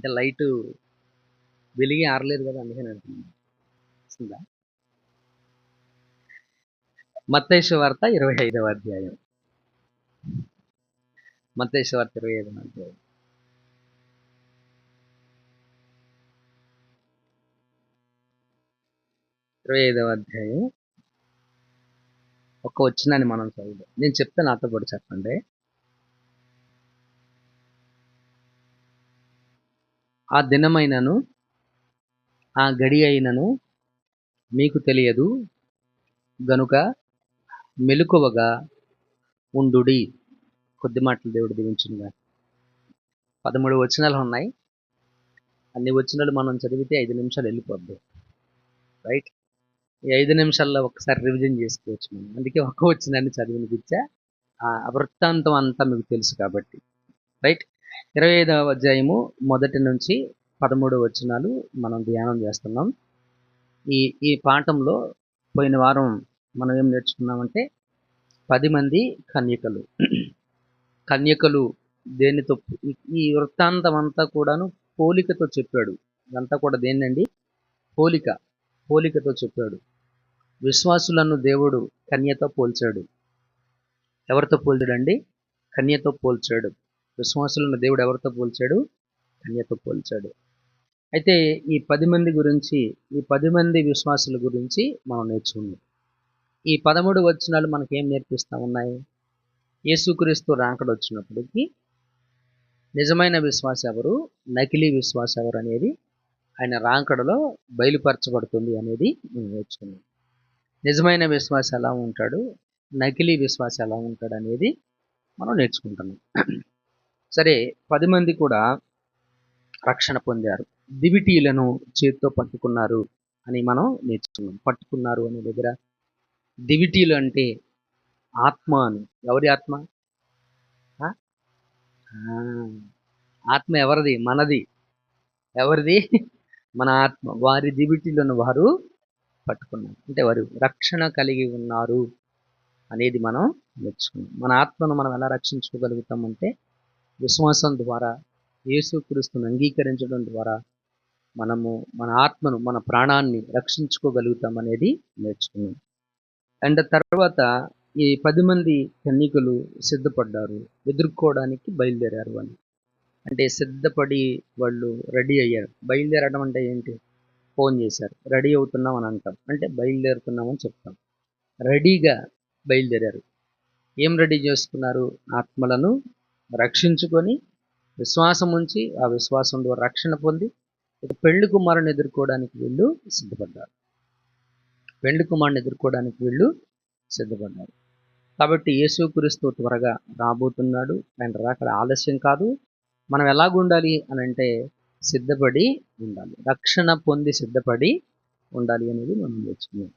అంటే లైటు వెలిగి ఆరలేదు కదా, అందుకని అంటున్నాను. వస్తుందా? మత్తయి సువార్త 25వ అధ్యాయం. మత్తయి సువార్త 25వ అధ్యాయం. 25వ అధ్యాయం ఒక వచనాన్ని మనం చదువుదాం. నేను చెప్తే నాతో పాటు చెప్పండి. ఆ దినమైనను ఆ గడి అయినను మీకు తెలియదు గనుక మెలకువగా ఉండుడి. కొద్ది మాటలు దేవుడు దీవించునుగా. 13 వచనాలు ఉన్నాయి. అన్ని వచనాలు మనం చదివితే 5 నిమిషాలు వెళ్ళిపోద్ది, రైట్? ఈ 5 నిమిషాల్లో ఒకసారి రివిజన్ చేసుకోవచ్చు మనం. అందుకే ఒక వచనాన్ని చదివినిపించా. ఆ వృత్తాంతం అంతా మీకు తెలుసు కాబట్టి, రైట్? 25వ అధ్యాయము మొదటి నుంచి 13 వచనాలు మనం ధ్యానం చేస్తున్నాం. ఈ పాఠంలో పోయిన వారం మనం ఏం నేర్చుకున్నామంటే 10 మంది కన్యకలు. కన్యకలు దేనితో, ఈ వృత్తాంతం అంతా కూడాను పోలికతో చెప్పాడు. ఇదంతా కూడా దేన్నండి? పోలికతో చెప్పాడు. విశ్వాసులను దేవుడు కన్యతో పోల్చాడు. ఎవరితో పోల్చాడండి? కన్యతో పోల్చాడు. విశ్వాసులను దేవుడు ఎవరితో పోల్చాడు? కన్యతో పోల్చాడు. అయితే ఈ 10 మంది గురించి, ఈ 10 మంది విశ్వాసుల గురించి మనం నేర్చుకున్నాం. ఈ 13 వచనాలు మనకేం నేర్పిస్తా ఉన్నాయి? యేసుక్రీస్తు రాకడ వచ్చినప్పటికీ నిజమైన విశ్వాస ఎవరు, నకిలీ విశ్వాస ఎవరు అనేది ఆయన రాకడలో బయలుపరచబడుతుంది అనేది మనం నేర్చుకున్నాం. నిజమైన విశ్వాస ఎలా ఉంటాడు, నకిలీ విశ్వాస ఎలా ఉంటాడు అనేది మనం నేర్చుకుంటున్నాం. సరే, 10 మంది కూడా రక్షణ పొందారు. దివిటీలను చేతితో పట్టుకున్నారు అని మనం నేర్చుకున్నాం. పట్టుకున్నారు అనే దగ్గర దివిటీలు అంటే ఆత్మ అని. ఎవరి ఆత్మ? ఆత్మ ఎవరిది? మనది. ఎవరిది? మన ఆత్మ. వారి దివిటీలను వారు పట్టుకున్నారు. అంటే వారు రక్షణ కలిగి ఉన్నారు అనేది మనం నేర్చుకున్నాం. మన ఆత్మను మనం ఎలా రక్షించుకోగలుగుతామంటే విశ్వాసం ద్వారా, యేసుక్రీస్తును అంగీకరించడం ద్వారా మనము మన ఆత్మను, మన ప్రాణాన్ని రక్షించుకోగలుగుతాం అనేది నేర్చుకున్నాం. అండ్ తర్వాత ఈ 10 మంది కన్యకలు సిద్ధపడ్డారు, ఎదుర్కోవడానికి బయలుదేరారు వాళ్ళు. అంటే సిద్ధపడి వాళ్ళు రెడీ అయ్యారు. బయలుదేరడం అంటే ఏంటి? ఫోన్ చేశారు, రెడీ అవుతున్నాం అని అంటాం, అంటే బయలుదేరుతున్నామని చెప్తాం. రెడీగా బయలుదేరారు. ఏం రెడీ చేసుకున్నారు? ఆత్మలను రక్షించుకొని, విశ్వాసం ఉంచి, ఆ విశ్వాసం ద్వారా రక్షణ పొంది పెళ్లి కుమారుని ఎదుర్కోవడానికి వీళ్ళు సిద్ధపడ్డారు. పెళ్లి కుమారుని ఎదుర్కోవడానికి వీళ్ళు సిద్ధపడ్డారు. కాబట్టి యేసుక్రీస్తు త్వరగా రాబోతున్నాడు. ఆయన రాకడ ఆలస్యం కాదు. మనం ఎలాగుండాలి అని అంటే సిద్ధపడి ఉండాలి, రక్షణ పొంది సిద్ధపడి ఉండాలి అనేది మనం నేర్చుకున్నాం.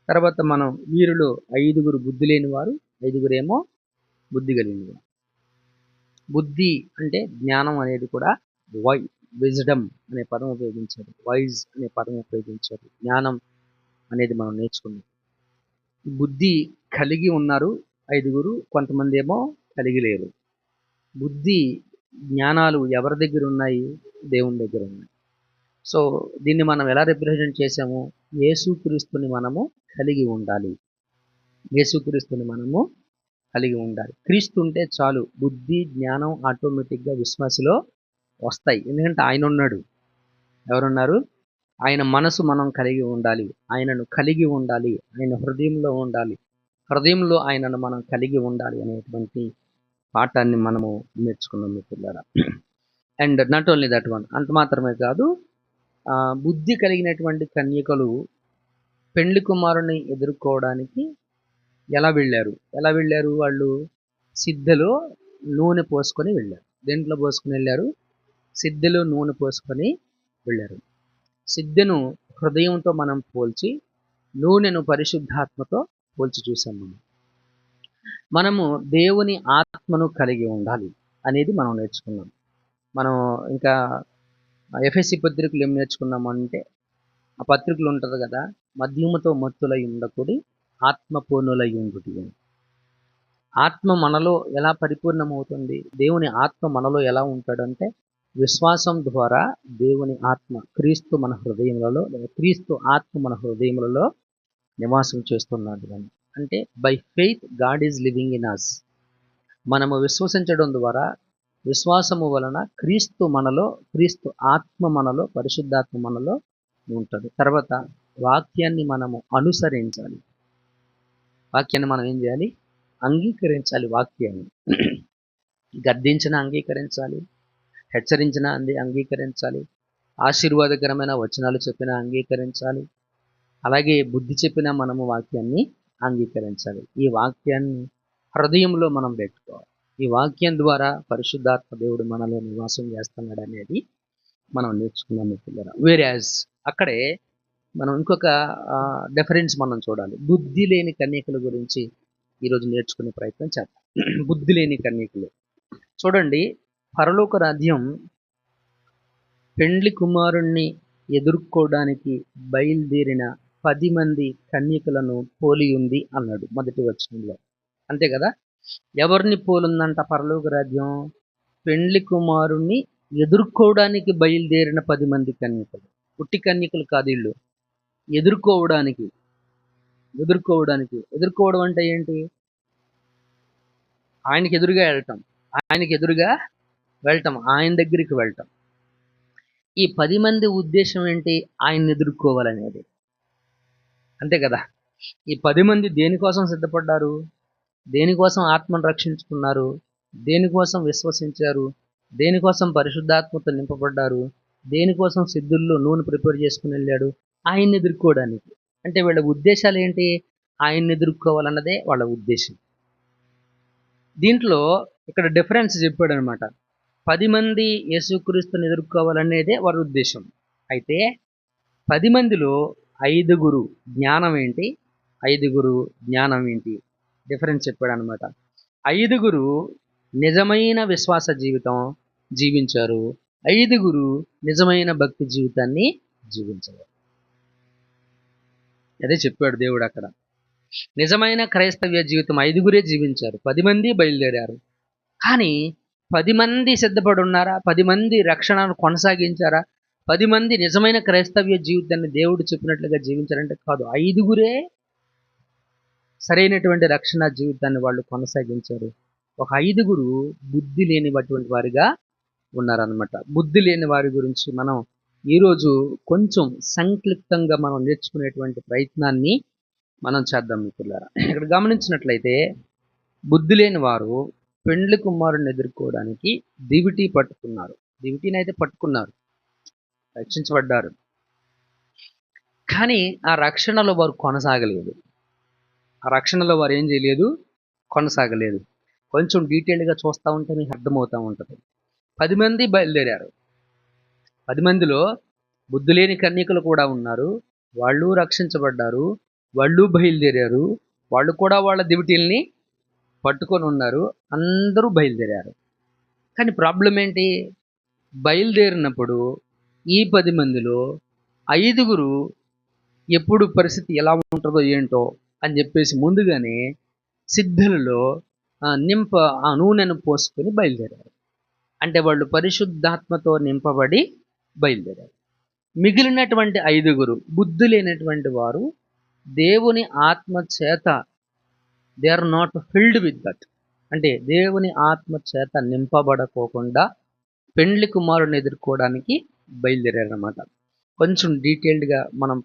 తర్వాత మనం వీరిలో 5 బుద్ధి లేని వారు, 5 బుద్ధి కలిగిన వారు. బుద్ధి అంటే జ్ఞానం అనేది కూడా విజ్డమ్ అనే పదం ఉపయోగించారు, వైజ్ అనే పదం ఉపయోగించారు. జ్ఞానం అనేది మనం నేర్చుకున్నాం. బుద్ధి కలిగి ఉన్నారు 5, కొంతమంది ఏమో కలిగి లేరు. బుద్ధి జ్ఞానాలు ఎవరి దగ్గర ఉన్నాయి? దేవుని దగ్గర ఉన్నాయి. సో దీన్ని మనం ఎలా రిప్రజెంట్ చేసాము? యేసుక్రీస్తుని మనము కలిగి ఉండాలి. యేసుక్రీస్తుని మనము కలిగి ఉండాలి. క్రీస్తు ఉంటే చాలు, బుద్ధి జ్ఞానం ఆటోమేటిక్గా విశ్వాసలో వస్తాయి. ఎందుకంటే ఆయన ఉన్నాడు. ఎవరున్నారు? ఆయన మనసు మనం కలిగి ఉండాలి, ఆయనను కలిగి ఉండాలి, ఆయన హృదయంలో ఉండాలి, హృదయంలో ఆయనను మనం కలిగి ఉండాలి అనేటువంటి పాఠాన్ని మనము నేర్చుకున్నాం మిత్రులారా. And not only that one, అంత మాత్రమే కాదు, బుద్ధి కలిగినటువంటి కన్యకలు పెండ్లి కుమారుని ఎదుర్కోవడానికి ఎలా వెళ్ళారు? వాళ్ళు సిద్ధలో నూనె పోసుకొని వెళ్ళారు. దేంట్లో పోసుకొని వెళ్ళారు? సిద్ధలో నూనె పోసుకొని వెళ్ళారు. సిద్ధను హృదయంతో మనం పోల్చి, నూనెను పరిశుద్ధాత్మతో పోల్చి చూసాం. మనము దేవుని ఆత్మను కలిగి ఉండాలి అనేది మనం నేర్చుకున్నాం. మనం ఇంకా ఎఫెసీ పత్రికలు ఏం నేర్చుకున్నామంటే, ఆ పత్రికలు ఉంటుంది కదా, మద్యముతో మత్తులై ఉండకూడి ఆత్మపూర్ణులై ఉండుటి. ఆత్మ మనలో ఎలా పరిపూర్ణమవుతుంది? దేవుని ఆత్మ మనలో ఎలా ఉంటాడంటే విశ్వాసం ద్వారా దేవుని ఆత్మ క్రీస్తు మన హృదయములలో, లేదా క్రీస్తు ఆత్మ మన హృదయములలో నివాసం చేస్తున్నాడు అని. అంటే by faith God is living in us. మనము విశ్వసించడం ద్వారా, విశ్వాసము వలన క్రీస్తు మనలో, క్రీస్తు ఆత్మ మనలో, పరిశుద్ధాత్మ మనలో ఉంటుంది. తర్వాత వాక్యాన్ని మనము అనుసరించాలి. వాక్యాన్ని మనం ఏం చేయాలి? అంగీకరించాలి. వాక్యాన్ని గద్దించిన అంగీకరించాలి, హెచ్చరించిన అంగీకరించాలి, ఆశీర్వాదకరమైన వచనాలు చెప్పినా అంగీకరించాలి, అలాగే బుద్ధి చెప్పినా మనము వాక్యాన్ని అంగీకరించాలి. ఈ వాక్యాన్ని హృదయంలో మనం పెట్టుకోవాలి. ఈ వాక్యం ద్వారా పరిశుద్ధాత్మ దేవుడు మనలో నివాసం చేస్తున్నాడు అనేది మనం నేర్చుకున్నాం మిత్రులారా. వేరేజ్ అక్కడే మనం ఇంకొక డిఫరెన్స్ మనం చూడాలి. బుద్ధి లేని కన్యకల గురించి ఈరోజు నేర్చుకునే ప్రయత్నం చేద్దాం. బుద్ధి లేని కన్యకలు చూడండి. పరలోక రాజ్యం పెండ్లి కుమారుణ్ణి ఎదుర్కోవడానికి బయలుదేరిన 10 మంది కన్యకలను పోలి ఉంది అన్నాడు మొదటి వచనంలో. అంతే కదా? ఎవరిని పోలుందంట పరలోక రాజ్యం? పెండ్లి కుమారుణ్ణి ఎదుర్కోవడానికి బయలుదేరిన 10 మంది కన్యకలు. పుట్టి కన్యకలు కాదు వీళ్ళు. ఎదుర్కోవడం అంటే ఏంటి? ఆయనకి ఎదురుగా వెళ్ళటం, ఆయన దగ్గరికి వెళ్ళటం. ఈ 10 మంది ఉద్దేశం ఏంటి? ఆయన్ని ఎదుర్కోవాలనేది. అంతే కదా? ఈ 10 మంది దేనికోసం సిద్ధపడ్డారు? దేనికోసం ఆత్మను రక్షించుకున్నారు? దేనికోసం విశ్వసించారు? దేనికోసం పరిశుద్ధాత్మతో నింపబడ్డారు? దేనికోసం సిద్ధుల్లో నూనె ప్రిపేర్ చేసుకుని వెళ్ళాడు? ఆయన్ని ఎదుర్కోవడానికి. అంటే వీళ్ళ ఉద్దేశాలు ఏంటి? ఆయన్ని ఎదుర్కోవాలన్నదే వాళ్ళ ఉద్దేశం. దీంట్లో ఇక్కడ డిఫరెన్స్ చెప్పాడు అనమాట. 10 మంది యేసుక్రీస్తుని ఎదుర్కోవాలనేదే వారి ఉద్దేశం. అయితే 10 మందిలో 5 జ్ఞానం ఏంటి, 5 జ్ఞానం ఏంటి డిఫరెన్స్ చెప్పాడు అనమాట. 5 నిజమైన విశ్వాస జీవితం జీవించారు, 5 నిజమైన భక్తి జీవితాన్ని జీవించారు. అదే చెప్పాడు దేవుడు అక్కడ. నిజమైన క్రైస్తవ్య జీవితం 5 జీవించారు, 10 మంది బయలుదేరారు. కానీ 10 మంది సిద్ధపడి ఉన్నారా? 10 మంది రక్షణను కొనసాగించారా? 10 మంది నిజమైన క్రైస్తవ్య జీవితాన్ని దేవుడు చెప్పినట్లుగా జీవించారంటే కాదు. 5 సరైనటువంటి రక్షణ జీవితాన్ని వాళ్ళు కొనసాగించారు. ఒక 5 బుద్ధి లేనిటువంటి వారిగా ఉన్నారనమాట. బుద్ధి లేని వారి గురించి మనం ఈరోజు కొంచెం సంక్లిప్తంగా మనం నేర్చుకునేటువంటి ప్రయత్నాన్ని మనం చేద్దాం మిత్రులారా. ఇక్కడ గమనించినట్లయితే బుద్ధి లేని వారు పెండ్లి కుమారుని ఎదుర్కోవడానికి దివిటీ పట్టుకున్నారు. దివిటీని అయితే పట్టుకున్నారు, రక్షించబడ్డారు. కానీ ఆ రక్షణలో వారు కొనసాగలేదు. ఆ రక్షణలో వారు ఏం చేయలేదు? కొనసాగలేదు. కొంచెం డీటెయిల్డ్గా చూస్తూ ఉంటే మీకు అర్థమవుతూ ఉంటుంది. 10 మంది బయలుదేరారు. 10 మందిలో బుద్ధి లేని కన్యకలు కూడా ఉన్నారు. వాళ్ళు రక్షించబడ్డారు, వాళ్ళు బయలుదేరారు, వాళ్ళు కూడా వాళ్ళ దివిటీల్ని పట్టుకొని ఉన్నారు. అందరూ బయలుదేరారు. కానీ ప్రాబ్లం ఏంటి? బయలుదేరినప్పుడు ఈ 10 మందిలో 5 ఎప్పుడు పరిస్థితి ఎలా ఉంటుందో ఏంటో అని చెప్పేసి ముందుగానే సిద్ధులలో ఆ నూనెను పోసుకొని బయలుదేరారు. అంటే వాళ్ళు పరిశుద్ధాత్మతో నింపబడి బయలుదేరారు. మిగిలినటువంటి 5 బుద్ధి లేనటువంటి వారు దేవుని ఆత్మ చేత they are not filled with that. అంటే దేవుని ఆత్మ చేత నింపబడకోకుండా పెండ్లి కుమారుని ఎదుర్కోవడానికి బయలుదేరారన్నమాట. కొంచెం డీటెయిల్డ్గా మనం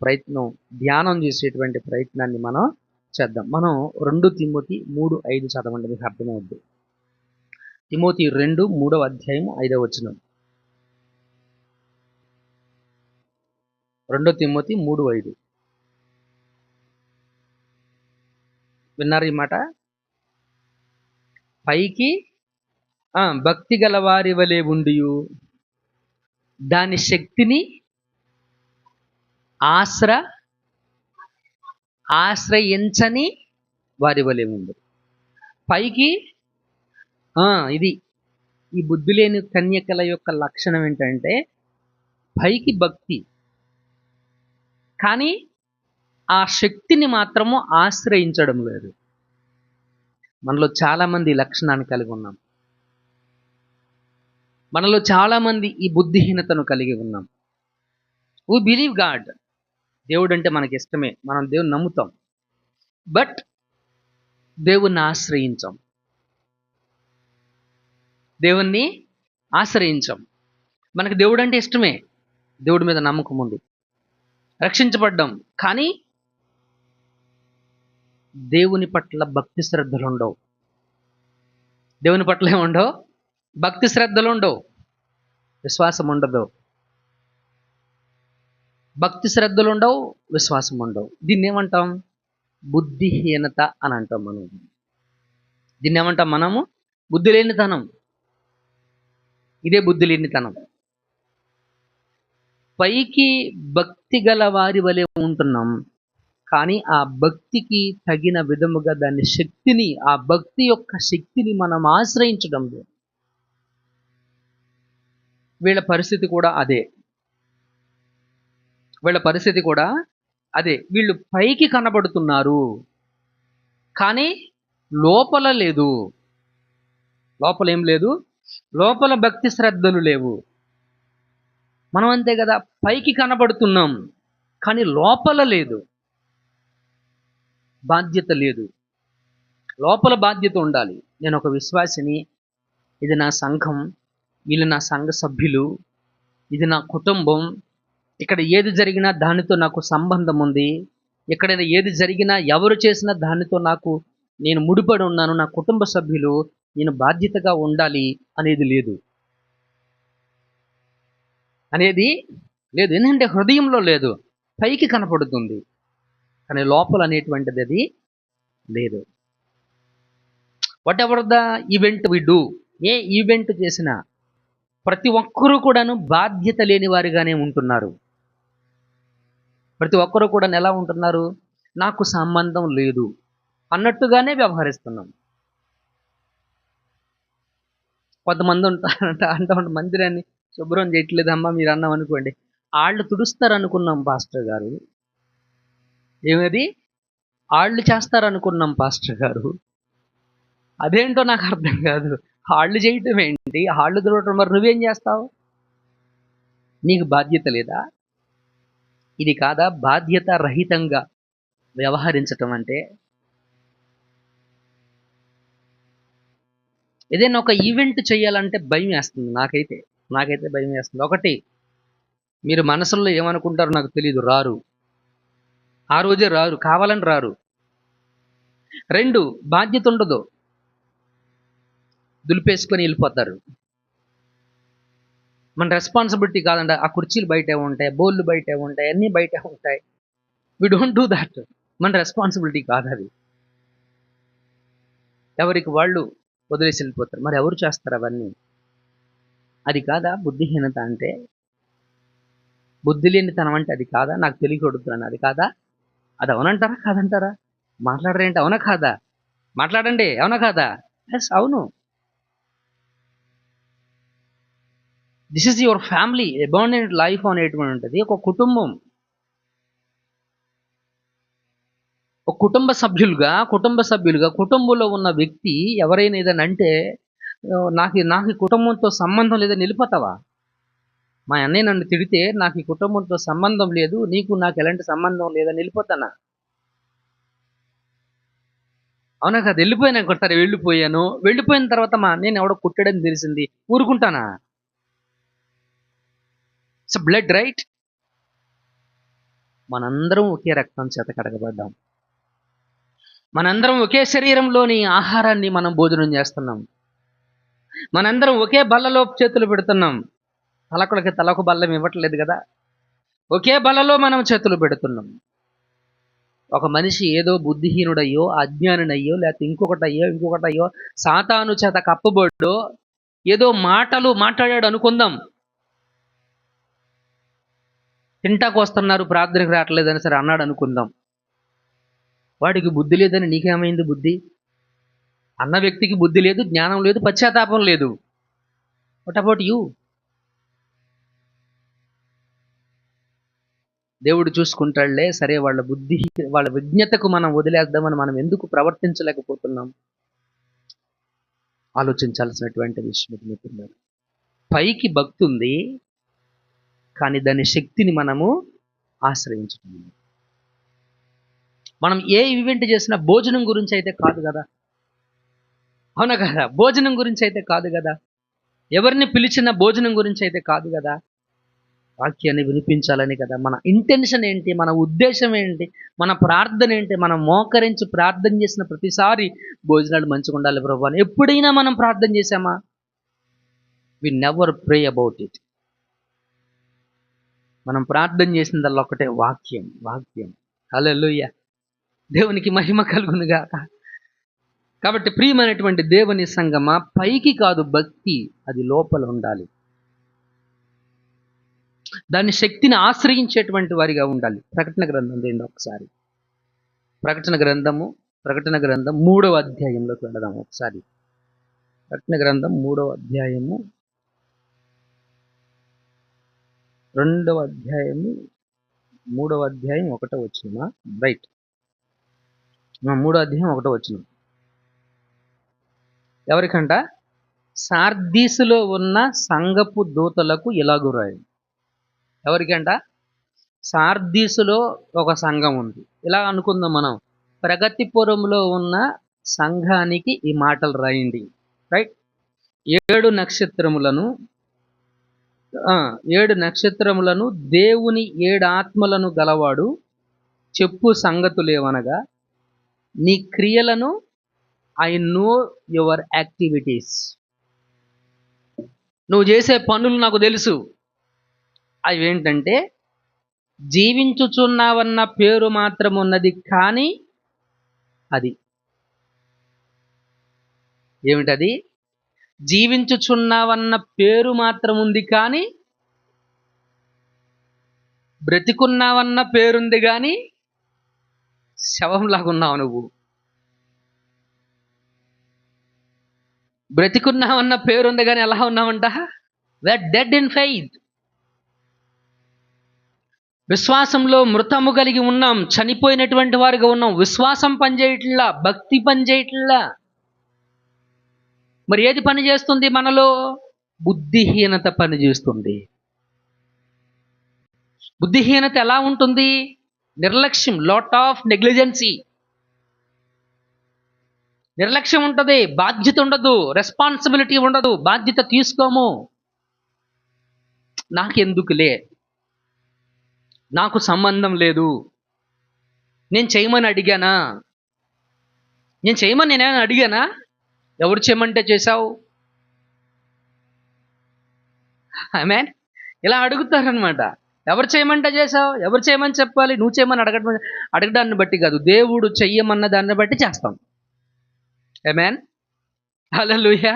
ధ్యానం చేసేటువంటి ప్రయత్నాన్ని మనం చేద్దాం. మనం 2 తిమోతి 3:5 చదవండి, మీకు అర్థమవుద్ది. తిమోతి 2:3 2 తిమోతి 3:5 విన్నారు ఈ మాట? పైకి భక్తి గల వారి వలె ఉండియు దాని శక్తిని ఆశ్రయించని వారి వలె ఉంది. పైకి ఇది ఈ బుద్ధి లేని కన్యకల యొక్క లక్షణం ఏంటంటే పైకి భక్తి, కానీ ఆ శక్తిని మాత్రము ఆశ్రయించడం లేదు. మనలో చాలామంది లక్షణాన్ని కలిగి ఉన్నాం. మనలో చాలామంది ఈ బుద్ధిహీనతను కలిగి ఉన్నాం. వీ బిలీవ్ గాడ్, దేవుడు అంటే మనకి ఇష్టమే, మనం దేవుని నమ్ముతాం, బట్ దేవుణ్ణి ఆశ్రయించాం, దేవుణ్ణి ఆశ్రయించాం. మనకి దేవుడు అంటే ఇష్టమే, దేవుడి మీద నమ్మకం ఉంది, రక్షించబడ్డాం, కానీ దేవుని పట్ల భక్తి శ్రద్ధలు ఉండవు. దేవుని పట్ల ఏముండవు? భక్తి శ్రద్ధలు ఉండవు, విశ్వాసం ఉండదు. భక్తి శ్రద్ధలు ఉండవు, విశ్వాసం ఉండవు. దీన్ని ఏమంటాం? బుద్ధిహీనత అని అంటాం మనం. దీన్ని ఏమంటాం మనము? బుద్ధి లేనితనం. ఇదే బుద్ధి లేనితనం. పైకి భక్తి గల వారి వలె ఉంటున్నాం, కానీ ఆ భక్తికి తగిన విధముగా దాని శక్తిని, ఆ భక్తి యొక్క శక్తిని మనం ఆశ్రయించడం లేదు. వీళ్ళ పరిస్థితి కూడా అదే. వీళ్ళు పైకి కనబడుతున్నారు, కానీ లోపల లేదు. లోపల ఏం లేదు? లోపల భక్తి శ్రద్ధలు లేవు. మనం అంతే కదా, పైకి కనబడుతున్నాం కానీ లోపల లేదు, బాధ్యత లేదు. లోపల బాధ్యత ఉండాలి. నేను ఒక విశ్వాసిని, ఇది నా సంఘం, వీళ్ళు నా సంఘ సభ్యులు, ఇది నా కుటుంబం, ఇక్కడ ఏది జరిగినా దానితో నాకు సంబంధం ఉంది, ఎక్కడైనా ఏది జరిగినా ఎవరు చేసినా దానితో నేను ముడిపడి ఉన్నాను, నా కుటుంబ సభ్యులు, నేను బాధ్యతగా ఉండాలి అనేది లేదు. ఎందుకంటే హృదయంలో లేదు, పైకి కనపడుతుంది కానీ లోపల అనేటువంటిది అది లేదు. Whatever the event we do, ఏ ఈవెంట్ చేసినా ప్రతి ఒక్కరూ కూడాను బాధ్యత లేని వారిగానే ఉంటున్నారు. ప్రతి ఒక్కరూ కూడా ఎలా ఉంటున్నారు? నాకు సంబంధం లేదు అన్నట్టుగానే వ్యవహరిస్తున్నాం. కొంతమంది ఉంటారు మందిరాన్ని శుభ్రం చేయట్లేదమ్మా మీరు అన్నాం అనుకోండి, వాళ్ళు తుడుస్తారు అనుకున్నాం పాస్టర్ గారు, ఏమది వాళ్ళు చేస్తారు అనుకున్నాం పాస్టర్ గారు, అదేంటో నాకు అర్థం కాదు. వాళ్ళు చేయటం ఏంటి, వాళ్ళు తుడవటం, మరి నువ్వేం చేస్తావు? నీకు బాధ్యత లేదా? ఇది కాదా బాధ్యత రహితంగా వ్యవహరించటం అంటే? ఏదైనా ఒక ఈవెంట్ చేయాలంటే భయం వేస్తుంది. నాకైతే భయం వేస్తుంది. ఒకటి, మీరు మనసులో ఏమనుకుంటారో నాకు తెలియదు, రారు, ఆ రోజే రారు, కావాలని రారు. రెండు, బాధ్యత ఉండదు, దులిపేసుకొని వెళ్ళిపోతారు. మన రెస్పాన్సిబిలిటీ కాదంట. ఆ కుర్చీలు బయటే ఉంటాయి, బోళ్ళు బయటే ఉంటాయి, అన్నీ బయటే ఉంటాయి. We don't do that. మన రెస్పాన్సిబిలిటీ కాదు అది. ఎవరికి వాళ్ళు వదిలేసి వెళ్ళిపోతారు. మరి ఎవరు చేస్తారు అవన్నీ? అది కాదా బుద్ధిహీనత అంటే? బుద్ధి లేనితనం అంటే అది కాదా? నాకు తెలియకూడదు, అది కాదా? అది అవునంటారా కాదంటారా? మాట్లాడరేంటి? అవునా కాదా? మాట్లాడండి, అవునా కాదా? ఎస్, అవును. This is your family, abundant life అనేటువంటి ఉంటుంది. ఒక కుటుంబం, ఒక కుటుంబ సభ్యులుగా కుటుంబంలో ఉన్న వ్యక్తి ఎవరైనా ఏదైనా అంటే, నాకు ఈ కుటుంబంతో సంబంధం లేదని వెళ్ళిపోతావా? మా అన్నయ్య నన్ను తిడితే నాకు ఈ కుటుంబంతో సంబంధం లేదు, నీకు నాకు ఎలాంటి సంబంధం లేదని వెళ్ళిపోతానా? అవునా కదా? వెళ్ళిపోయిన తర్వాత మా అన్నయ్యని ఎవడో కుట్టాడని తెలిసింది, ఊరుకుంటానా? It's blood, right? మనందరం ఒకే రక్తం చేత కడగబడ్డాం, మనందరం ఒకే శరీరంలోని ఆహారాన్ని మనం భోజనం చేస్తున్నాం, మనందరం ఒకే బల్లలో చేతులు పెడుతున్నాం. తలకు బల్లం ఇవ్వట్లేదు కదా, ఒకే బల్లలో మనం చేతులు పెడుతున్నాం. ఒక మనిషి ఏదో బుద్ధిహీనుడయ్యో, అజ్ఞానుడయ్యో, లేకపోతే ఇంకొకటయ్యో సాతాను చేత కప్పబడ్డో ఏదో మాటలు మాట్లాడాడు అనుకుందాం. తింటాకు వస్తున్నారు, ప్రార్థనకు రావట్లేదని సరే అన్నాడు అనుకుందాం. వాడికి బుద్ధి లేదని నీకేమైంది? బుద్ధి అన్న వ్యక్తికి బుద్ధి లేదు, జ్ఞానం లేదు, పశ్చాత్తాపం లేదు. What about you? దేవుడు చూసుకుంటాడులే, సరే, వాళ్ళ విజ్ఞతకు మనం వదిలేద్దామని మనం ఎందుకు ప్రవర్తించలేకపోతున్నాం? ఆలోచించాల్సినటువంటి విషయం మిత్రులారా. పైకి భక్తి ఉంది, కానీ దాని శక్తిని మనము ఆశ్రయించటం లేదు. మనం ఏ ఈవెంట్ చేసినా భోజనం గురించి అయితే కాదు కదా, అవునా కదా? భోజనం గురించి అయితే కాదు కదా, ఎవరిని పిలిచిన భోజనం గురించి అయితే కాదు కదా, వాక్యాన్ని వినిపించాలని కదా. మన ఇంటెన్షన్ ఏంటి, మన ఉద్దేశం ఏంటి, మన ప్రార్థన ఏంటి? మనం మోకరించి ప్రార్థన చేసిన ప్రతిసారి భోజనాలు మంచిగా ఉండాలి ప్రభు అని ఎప్పుడైనా మనం ప్రార్థన చేశామా? We never pray about it. మనం ప్రార్థన చేసిందల్లా ఒకటే వాక్యం, వాక్యం. హల్లెలూయా, దేవునికి మహిమ కలుగునుగా. కాబట్టి ప్రియమైనటువంటి దేవుని సంగమా, పైకి కాదు భక్తి, అది లోపల ఉండాలి. దాని శక్తిని ఆశ్రయించేటువంటి వారిగా ఉండాలి. ప్రకటన గ్రంథం ఏంటి ఒకసారి, ప్రకటన గ్రంథం 3వ అధ్యాయంలోకి వెళదాం ఒకసారి. ప్రకటన గ్రంథం 3వ అధ్యాయము 2వ అధ్యాయము 3వ అధ్యాయం 1వ వచనం. రైట్, 3వ అధ్యాయం 1వ వచనం. ఎవరికంట? సార్దీసులో ఉన్న సంఘపు దూతలకు ఇలాగు రాయి. ఎవరికంట? సార్దీసులో ఒక సంఘం ఉంది. ఇలా అనుకుందాం మనం, ప్రగతిపురంలో ఉన్న సంఘానికి ఈ మాటలు రాయండి. రైట్, 7 నక్షత్రములను దేవుని 7 ఆత్మలను గలవాడు చెప్పు సంగతులేవనగా, నీ క్రియలను ఐ నో యువర్ యాక్టివిటీస్. నువ్వు చేసే పనులు నాకు తెలుసు. అవి ఏంటంటే, జీవించుచున్నావన్న పేరు మాత్రం ఉన్నది, కానీ అది ఏమిటది? జీవించుచున్నావన్న పేరు మాత్రం ఉంది, కానీ బ్రతికున్నావన్న పేరుంది, కానీ శవంలాగా ఉన్నావు నువ్వు. బ్రతికున్నావన్న పేరుంది, కానీ ఎలా ఉన్నావంట? We are dead in faith. విశ్వాసంలో మృతము కలిగి ఉన్నాం, చనిపోయినటువంటి వారిగా ఉన్నాం. విశ్వాసం పనిచేయట్లా, భక్తి పనిచేయట్లా. మరి ఏది పని చేస్తుంది మనలో? బుద్ధిహీనత పనిచేస్తుంది. బుద్ధిహీనత ఎలా ఉంటుంది? నిర్లక్ష్యం, లాట్ ఆఫ్ నెగ్లిజెన్సీ. నిర్లక్ష్యం ఉంటుంది, బాధ్యత ఉండదు, రెస్పాన్సిబిలిటీ ఉండదు, బాధ్యత తీసుకోము. నాకెందుకులే, నాకు సంబంధం లేదు, నేను చేయమని అడిగానా? నేనేమైనా అడిగానా? ఎవరు చేయమంటే చేశావు? ఆమేన్. ఇలా అడుగుతారనమాట. ఎవరు చేయమంటే చేశావు? ఎవరు చేయమని చెప్పాలి? నువ్వు చేయమని అడగడాన్ని బట్టి కాదు, దేవుడు చెయ్యమన్న దాన్ని బట్టి చేస్తాం. ఆమేన్, హల్లెలూయా.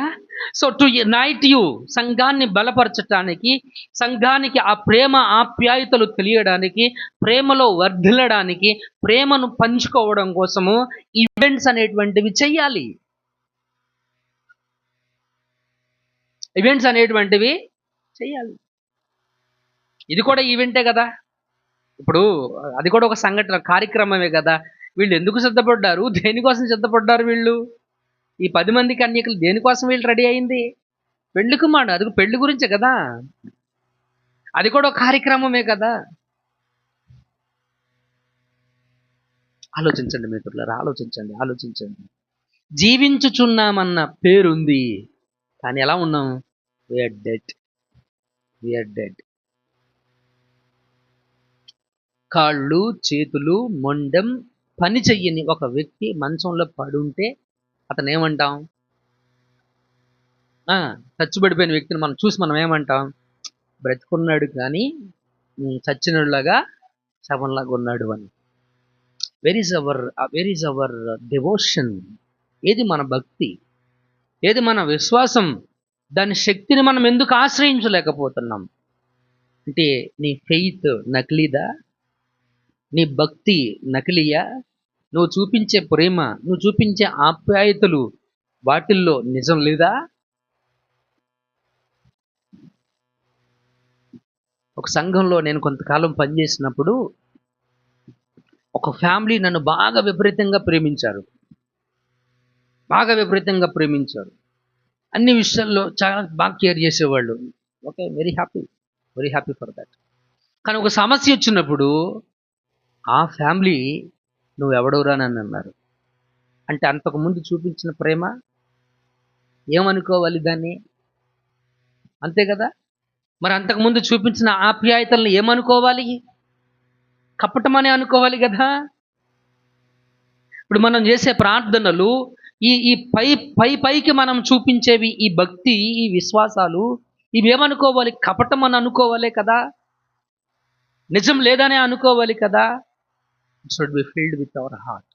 సో టు యునైట్ యు, సంఘాన్ని బలపరచటానికి, సంఘానికి ఆ ప్రేమ ఆప్యాయతలు తెలియడానికి, ప్రేమలో వర్ధిల్లడానికి, ప్రేమను పంచుకోవడం కోసము ఈవెంట్స్ అనేటువంటివి చెయ్యాలి. ఈవెంట్స్ అనేటువంటివి చెయ్యాలి. ఇది కూడా ఈవెంటే కదా. ఇప్పుడు అది కూడా ఒక సంఘటన, కార్యక్రమమే కదా. వీళ్ళు ఎందుకు సిద్ధపడ్డారు? దేనికోసం సిద్ధపడ్డారు వీళ్ళు? ఈ 10 మంది కన్యకలు దేనికోసం వీళ్ళు రెడీ అయింది? పెళ్లి కుమారుడు, అది పెళ్లి గురించే కదా. అది కూడా ఒక కార్యక్రమమే కదా. ఆలోచించండి మిత్రులారా, ఆలోచించండి. జీవించుచున్నామన్న పేరుంది, కానీ ఎలా ఉన్నాం? We are dead. కాళ్ళు చేతులు మొండెం పని చెయ్యని ఒక వ్యక్తి మంచంలో పడుంటే అతను ఏమంటాం? చచ్చుబడిపోయిన వ్యక్తిని మనం చూసి మనం ఏమంటాం? బ్రతుకున్నాడు కానీ చచ్చినలాగా, శవంలాగా ఉన్నాడు అని. Where is our devotion? ఏది మన భక్తి? ఏది మన విశ్వాసం? దాని శక్తిని మనం ఎందుకు ఆశ్రయించలేకపోతున్నాం? అంటే నీ ఫెయిత్ నకిలీదా? నీ భక్తి నకిలీయా? నువ్వు చూపించే ప్రేమ, నువ్వు చూపించే ఆప్యాయతలు, వాటిల్లో నిజం లేదా? ఒక సంఘంలో నేను కొంతకాలం పనిచేసినప్పుడు ఒక ఫ్యామిలీ నన్ను బాగా విపరీతంగా ప్రేమించారు. అన్ని విషయాల్లో చాలా బాగా కేర్ చేసేవాళ్ళు. Okay, very happy for that. కానీ ఒక సమస్య వచ్చినప్పుడు ఆ ఫ్యామిలీ నువ్వెవడవురా అని అన్నారు. అంటే అంతకుముందు చూపించిన ప్రేమ ఏమనుకోవాలి దాన్ని? అంతే కదా. మరి అంతకుముందు చూపించిన ఆప్యాయతలను ఏమనుకోవాలి? కపటమని అనుకోవాలి కదా. ఇప్పుడు మనం చేసే ప్రార్థనలు, ఈ ఈ పైకి మనం చూపించేవి, ఈ భక్తి, ఈ విశ్వాసాలు, ఇవి ఏమనుకోవాలి? కపటం అని అనుకోవాలి కదా, నిజం లేదనే అనుకోవాలి కదా. It should be filled with our heart.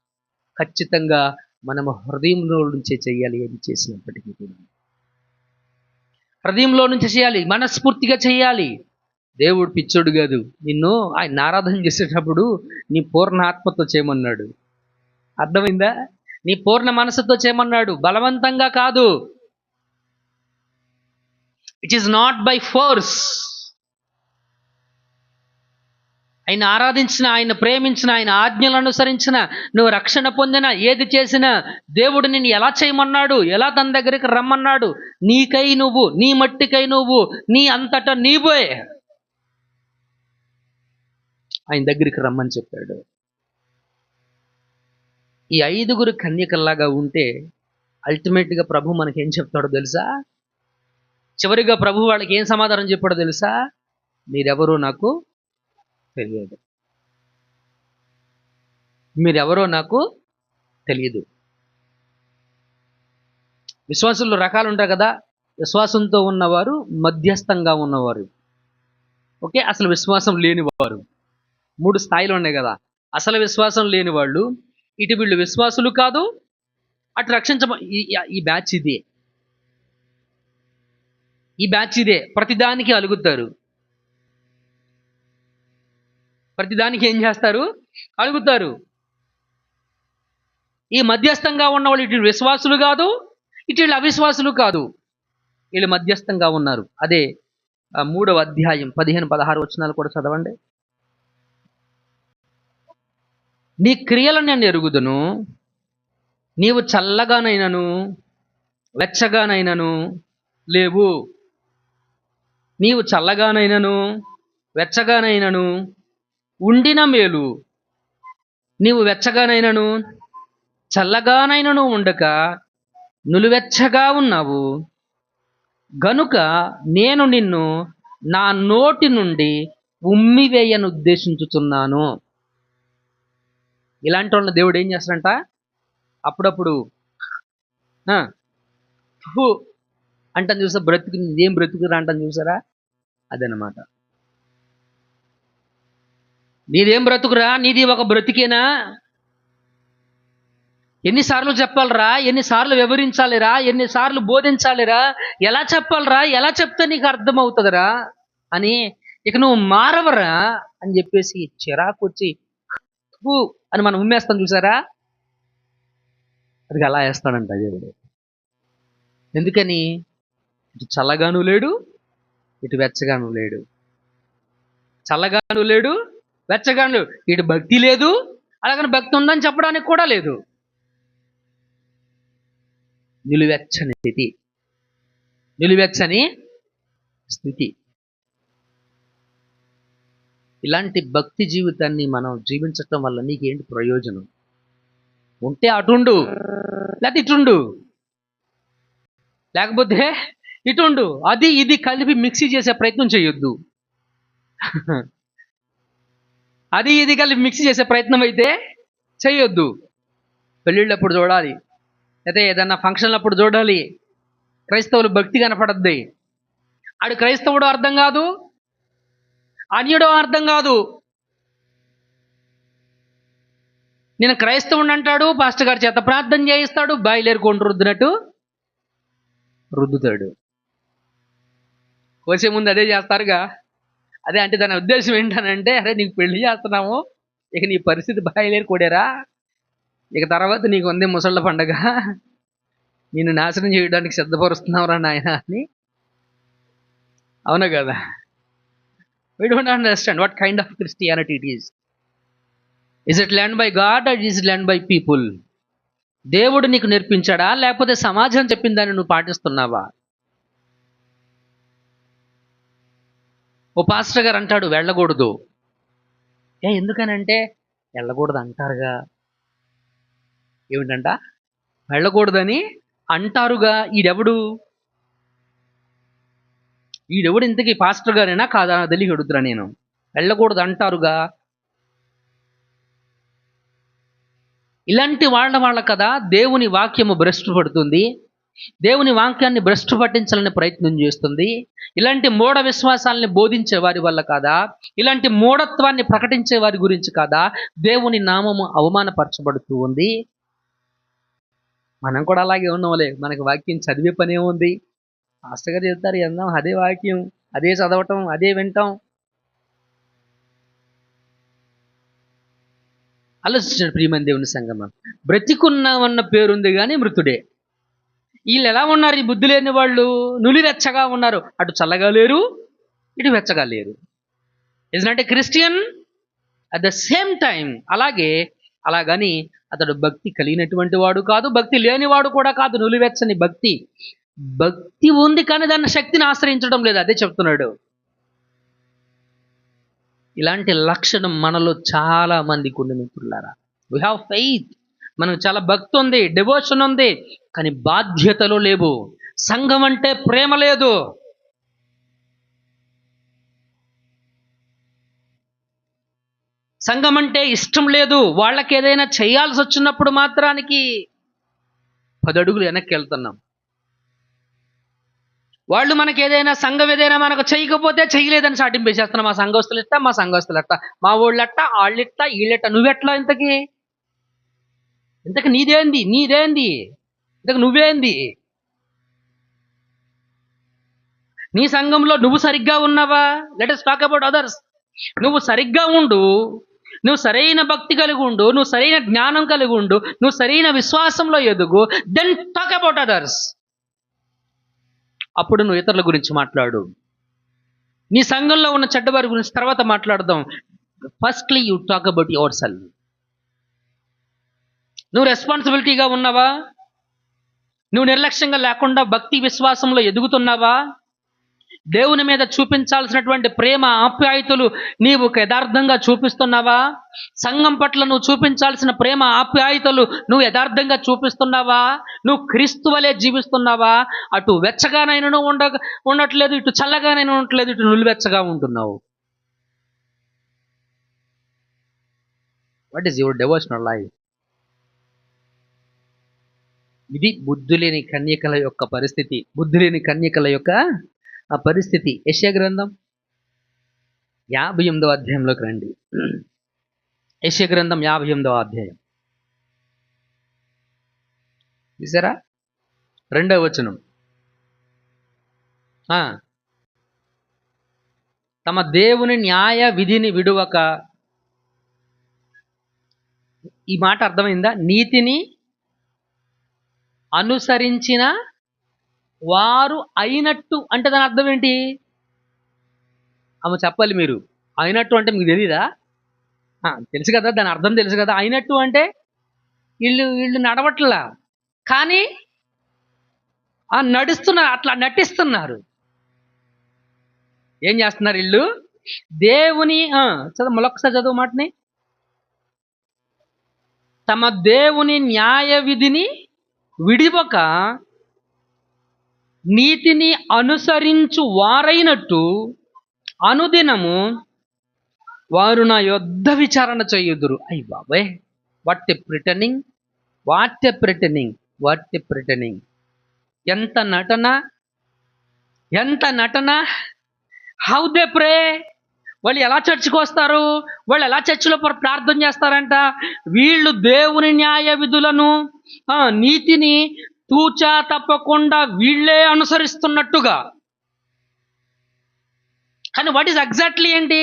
ఖచ్చితంగా మనము హృదయంలో నుంచే చేయాలి. ఏది చేసినప్పటికీ కూడా హృదయంలో నుంచి చేయాలి, మనస్ఫూర్తిగా చేయాలి. దేవుడు పిచ్చోడు కాదు. నిన్ను ఆయన ఆరాధన చేసేటప్పుడు నీ పూర్ణ ఆత్మతో చేయమన్నాడు. అర్థమైందా? నీ పూర్ణ మనసుతో చేయమన్నాడు, బలవంతంగా కాదు. It is not by force. ఆయన ఆరాధించిన, ఆయన ప్రేమించిన, ఆయన ఆజ్ఞలను అనుసరించిన, నువ్వు రక్షణ పొందిన, ఏది చేసినా దేవుడు నిన్ను ఎలా చేయమన్నాడు, ఎలా తన దగ్గరికి రమ్మన్నాడు? నీకై నువ్వు, నీ మట్టికై నువ్వు, నీ అంతటా నీవే ఆయన దగ్గరికి రమ్మని చెప్పాడు. ఈ 5 కన్యకల్లాగా ఉంటే అల్టిమేట్గా ప్రభు మనకేం చెప్తాడో తెలుసా? చివరిగా ప్రభు వాళ్ళకి ఏం సమాధానం చెప్పాడో తెలుసా? మీరెవరో నాకు తెలియదు. మీరెవరో నాకు తెలియదు. విశ్వాసుల్లో రకాలు ఉంటాయి కదా. విశ్వాసంతో ఉన్నవారు, మధ్యస్థంగా ఉన్నవారు, ఓకే, అసలు విశ్వాసం లేనివారు. 3 స్థాయిలు ఉన్నాయి కదా. అసలు విశ్వాసం లేని వాళ్ళు, ఇటు వీళ్ళు విశ్వాసులు కాదు, అటు ఈ బ్యాచ్ ఇదే, ఈ బ్యాచ్ ఇదే. ప్రతిదానికి అలుగుతారు, ప్రతిదానికి ఏం చేస్తారు? అలుగుతారు. ఈ మధ్యస్థంగా ఉన్న వాళ్ళు ఇటు విశ్వాసులు కాదు, ఇటు వీళ్ళు అవిశ్వాసులు కాదు, వీళ్ళు మధ్యస్థంగా ఉన్నారు. అదే 3వ అధ్యాయం 15-16 వచనాలు కూడా చదవండి. నీ క్రియలను నేను ఎరుగుదును, నీవు చల్లగానైనను వెచ్చగానైనను లేవు. నీవు చల్లగానైనను వెచ్చగానైనను ఉండిన మేలు, నీవు వెచ్చగానైనను చల్లగానైనను ఉండక నులువెచ్చగా ఉన్నావు గనుక నేను నిన్ను నా నోటి నుండి ఉమ్మివేయను ఉద్దేశించుతున్నాను. ఇలాంటి వాళ్ళని దేవుడు ఏం చేస్తాడంట? అప్పుడప్పుడు అంటాను చూసా, బ్రతుకు ఏం బ్రతుకురా అంటాను చూసారా, అదనమాట. నీదేం బ్రతుకురా, నీది ఒక బ్రతికేనా? ఎన్నిసార్లు చెప్పాలరా, ఎన్నిసార్లు వివరించాలిరా, ఎన్నిసార్లు బోధించాలిరా, ఎలా చెప్పాలరా, ఎలా చెప్తే నీకు అర్థమవుతుందిరా అని, ఇక నువ్వు మారవరా అని చెప్పేసి చిరాకు వచ్చి అని మనం ఉమ్మేస్తాం చూసారా, అది అలా వేస్తాడంట దేవుడు. ఎందుకని? ఇటు చల్లగాను లేడు, ఇటు వెచ్చగాను లేడు. చల్లగాను లేడు, వెచ్చగాను, ఇటు భక్తి లేదు, అలాగని భక్తి ఉందని చెప్పడానికి కూడా లేదు. నిలువెచ్చని స్థితి, నిలువెచ్చని స్థితి. ఇలాంటి భక్తి జీవితాన్ని మనం జీవించటం వల్ల నీకేంటి ప్రయోజనం? ఉంటే అటుండు, లేకపోతే ఇటుండు, లేకపోతే ఇటుండు. అది ఇది కలిపి మిక్సీ చేసే ప్రయత్నం చేయొద్దు. అది ఇది కలిపి మిక్సీ చేసే ప్రయత్నం అయితే చేయొద్దు. పెళ్ళిళ్ళప్పుడు చూడాలి, అయితే ఏదన్నా ఫంక్షన్లప్పుడు చూడాలి. క్రైస్తవులు భక్తి కనపడద్ది. ఆడు క్రైస్తవుడు అర్థం కాదు, అన్యుడో అర్థం కాదు. నేను క్రైస్తవుడు అంటాడు, పాస్టర్ గారి చేత ప్రార్థన చేయిస్తాడు, బయలుదేరుకొని రుద్దినట్టు రుద్దుతాడు. వచ్చే ముందు అదే చేస్తారుగా. అదే అంటే దాని ఉద్దేశం ఏంటనంటే, అరే నీకు పెళ్లి చేస్తున్నాము, ఇక నీ పరిస్థితి బయలుదేరుకోడేరా, ఇక తర్వాత నీకు ఉంది ముసళ్ళ పండగ, నిన్ను నాశనం చేయడానికి సిద్ధపరుస్తున్నావురా నాయన అని. అవునా కదా? We don't understand what kind of Christianity it is. Is it learned by God or is it learned by people? దేవుడు నీకు నేర్పించాడా, లేకపోతే సమాజం చెప్పిన దాన్ని నువ్వు పాటిస్తున్నావా? ఓ పాస్టర్ గారు అంటాడు వెళ్ళకూడదు. ఎందుకనంటే వెళ్ళకూడదు అంటారుగా. ఏమిటంట? వెళ్ళకూడదని అంటారుగా. ఈడెవడు ఇంతకీ పాస్టర్ గారేనా కాదా తెలియ అడుగుతున్నా నేను. వెళ్ళకూడదు అంటారుగా. ఇలాంటి వాళ్ళ కదా దేవుని వాక్యము భ్రష్టు పడుతుంది, దేవుని వాక్యాన్ని భ్రష్టు పట్టించాలని ప్రయత్నం చేస్తుంది. ఇలాంటి మూఢ విశ్వాసాలని బోధించే వారి వల్ల కాదా, ఇలాంటి మూఢత్వాన్ని ప్రకటించే వారి గురించి కాదా దేవుని నామము అవమానపరచబడుతూ ఉంది. మనం కూడా అలాగే ఉన్నాంలే, మనకి వాక్యం చదివే పనే ఉంది. మాస్టర్ గారు చెప్తారు ఎందాం, అదే వాక్యం, అదే చదవటం, అదే వింటాం. ఆలోచించాడు ప్రియమైన దేవుని సంగమం. బ్రతికున్నామన్న పేరుంది కానీ మృతుడే. వీళ్ళు ఎలా ఉన్నారు? ఈ బుద్ధి లేని వాళ్ళు నులివెచ్చగా ఉన్నారు. అటు చల్లగా లేరు, ఇటు వెచ్చగా లేరు. Is not a Christian at the same time. అలాగని అతడు భక్తి కలిగినటువంటి వాడు కాదు, భక్తి లేనివాడు కూడా కాదు. నులివెచ్చని భక్తి ఉంది కానీ దాని శక్తిని ఆశ్రయించడం లేదు. అదే చెప్తున్నాడు. ఇలాంటి లక్షణం మనలో చాలా మందికి ఉంది మిత్రులారా. వీ హ్యావ్ ఫెయిత్, మనకు చాలా భక్తి ఉంది, డివోషన్ ఉంది, కానీ బాధ్యతలు లేవు. సంఘం అంటే ప్రేమ లేదు. సంఘం అంటే ఇష్టం లేదు. వాళ్ళకి ఏదైనా చేయాల్సి వచ్చినప్పుడు మాత్రానికి 10 అడుగులు వెనక్కి వెళ్తున్నాం. వాళ్ళు మనకి సంఘం ఏదైనా మనకు చేయకపోతే చేయలేదని చాటింపు వేసేస్తున్నాం. మా సంఘస్తులెట్ట, మా ఊళ్ళెట్ట, వాళ్ళెట్ట, వీళ్ళెట్ట. నువ్వెట్లా? ఇంతకి నీదేంది? ఇంతకు నువ్వేంది? నీ సంఘంలో నువ్వు సరిగ్గా ఉన్నావా? Let us talk about others. నువ్వు సరిగ్గా ఉండు, నువ్వు సరైన భక్తి కలిగి ఉండు, నువ్వు సరైన జ్ఞానం కలిగి ఉండు, నువ్వు సరైన విశ్వాసంలో ఎదుగు, దెన్ టాక్ అబౌట్ అదర్స్. అప్పుడు నువ్వు ఇతరుల గురించి మాట్లాడు. నీ సంఘంలో ఉన్న చెడ్డవారి గురించి తర్వాత మాట్లాడదాం. Firstly you talk about your self. నువ్వు రెస్పాన్సిబిలిటీగా ఉన్నావా? నువ్వు నిర్లక్ష్యంగా లేకుండా భక్తి విశ్వాసంలో ఎదుగుతున్నావా? దేవుని మీద చూపించాల్సినటువంటి ప్రేమ ఆప్యాయతలు నీవు యథార్థంగా చూపిస్తున్నావా? సంఘం పట్ల నువ్వు చూపించాల్సిన ప్రేమ ఆప్యాయతలు నువ్వు యథార్థంగా చూపిస్తున్నావా? నువ్వు క్రీస్తు వలె జీవిస్తున్నావా? అటు వెచ్చగానైనా ఉండట్లేదు, ఇటు చల్లగానైనా ఉండట్లేదు, ఇటు నులివెచ్చగా ఉంటున్నావు. What is your devotional life? ఇది బుద్ధి లేని కన్యకల యొక్క పరిస్థితి. బుద్ధి లేని కన్యకల యొక్క ఆ పరిస్థితి. యెషయా గ్రంథం 58వ అధ్యాయంలోకి రండి. యెషయా గ్రంథం 58వ అధ్యాయం చూసారా? 2వ వచనం. తమ దేవుని న్యాయ విధిని విడువక. ఈ మాట అర్థమైందా? నీతిని అనుసరించిన వారు అయినట్టు అంటే దాని అర్థం ఏంటి? చెప్పాలి మీరు. అయినట్టు అంటే మీకు తెలీదా? తెలుసు కదా, దాని అర్థం తెలుసు కదా. అయినట్టు అంటే వీళ్ళు నడవట్లా, కానీ నడుస్తున్నారు, అట్లా నటిస్తున్నారు. ఏం చేస్తున్నారు వీళ్ళు? దేవుని మరొకసారి చదువు మాటని. తమ దేవుని న్యాయ విధిని విడివక నీతిని అనుసరించు వారైనట్టు అనుదినము వారు నా యొద్ద విచారణ చేయుదురు. అయ్య బాబాయ్, what a pretending, what a pretending, what a pretending. ఎంత నటన, ఎంత నటన. How they pray. వాళ్ళు ఎలా చర్చికి వస్తారు? వాళ్ళు ఎలా చర్చిలో ప్రార్థన చేస్తారంట? వీళ్ళు దేవుని న్యాయ విధులను, నీతిని తూచా తప్పకుండా వీళ్ళే అనుసరిస్తున్నట్టుగా. కానీ వాట్ ఈస్ ఎగ్జాక్ట్లీ ఏంటి?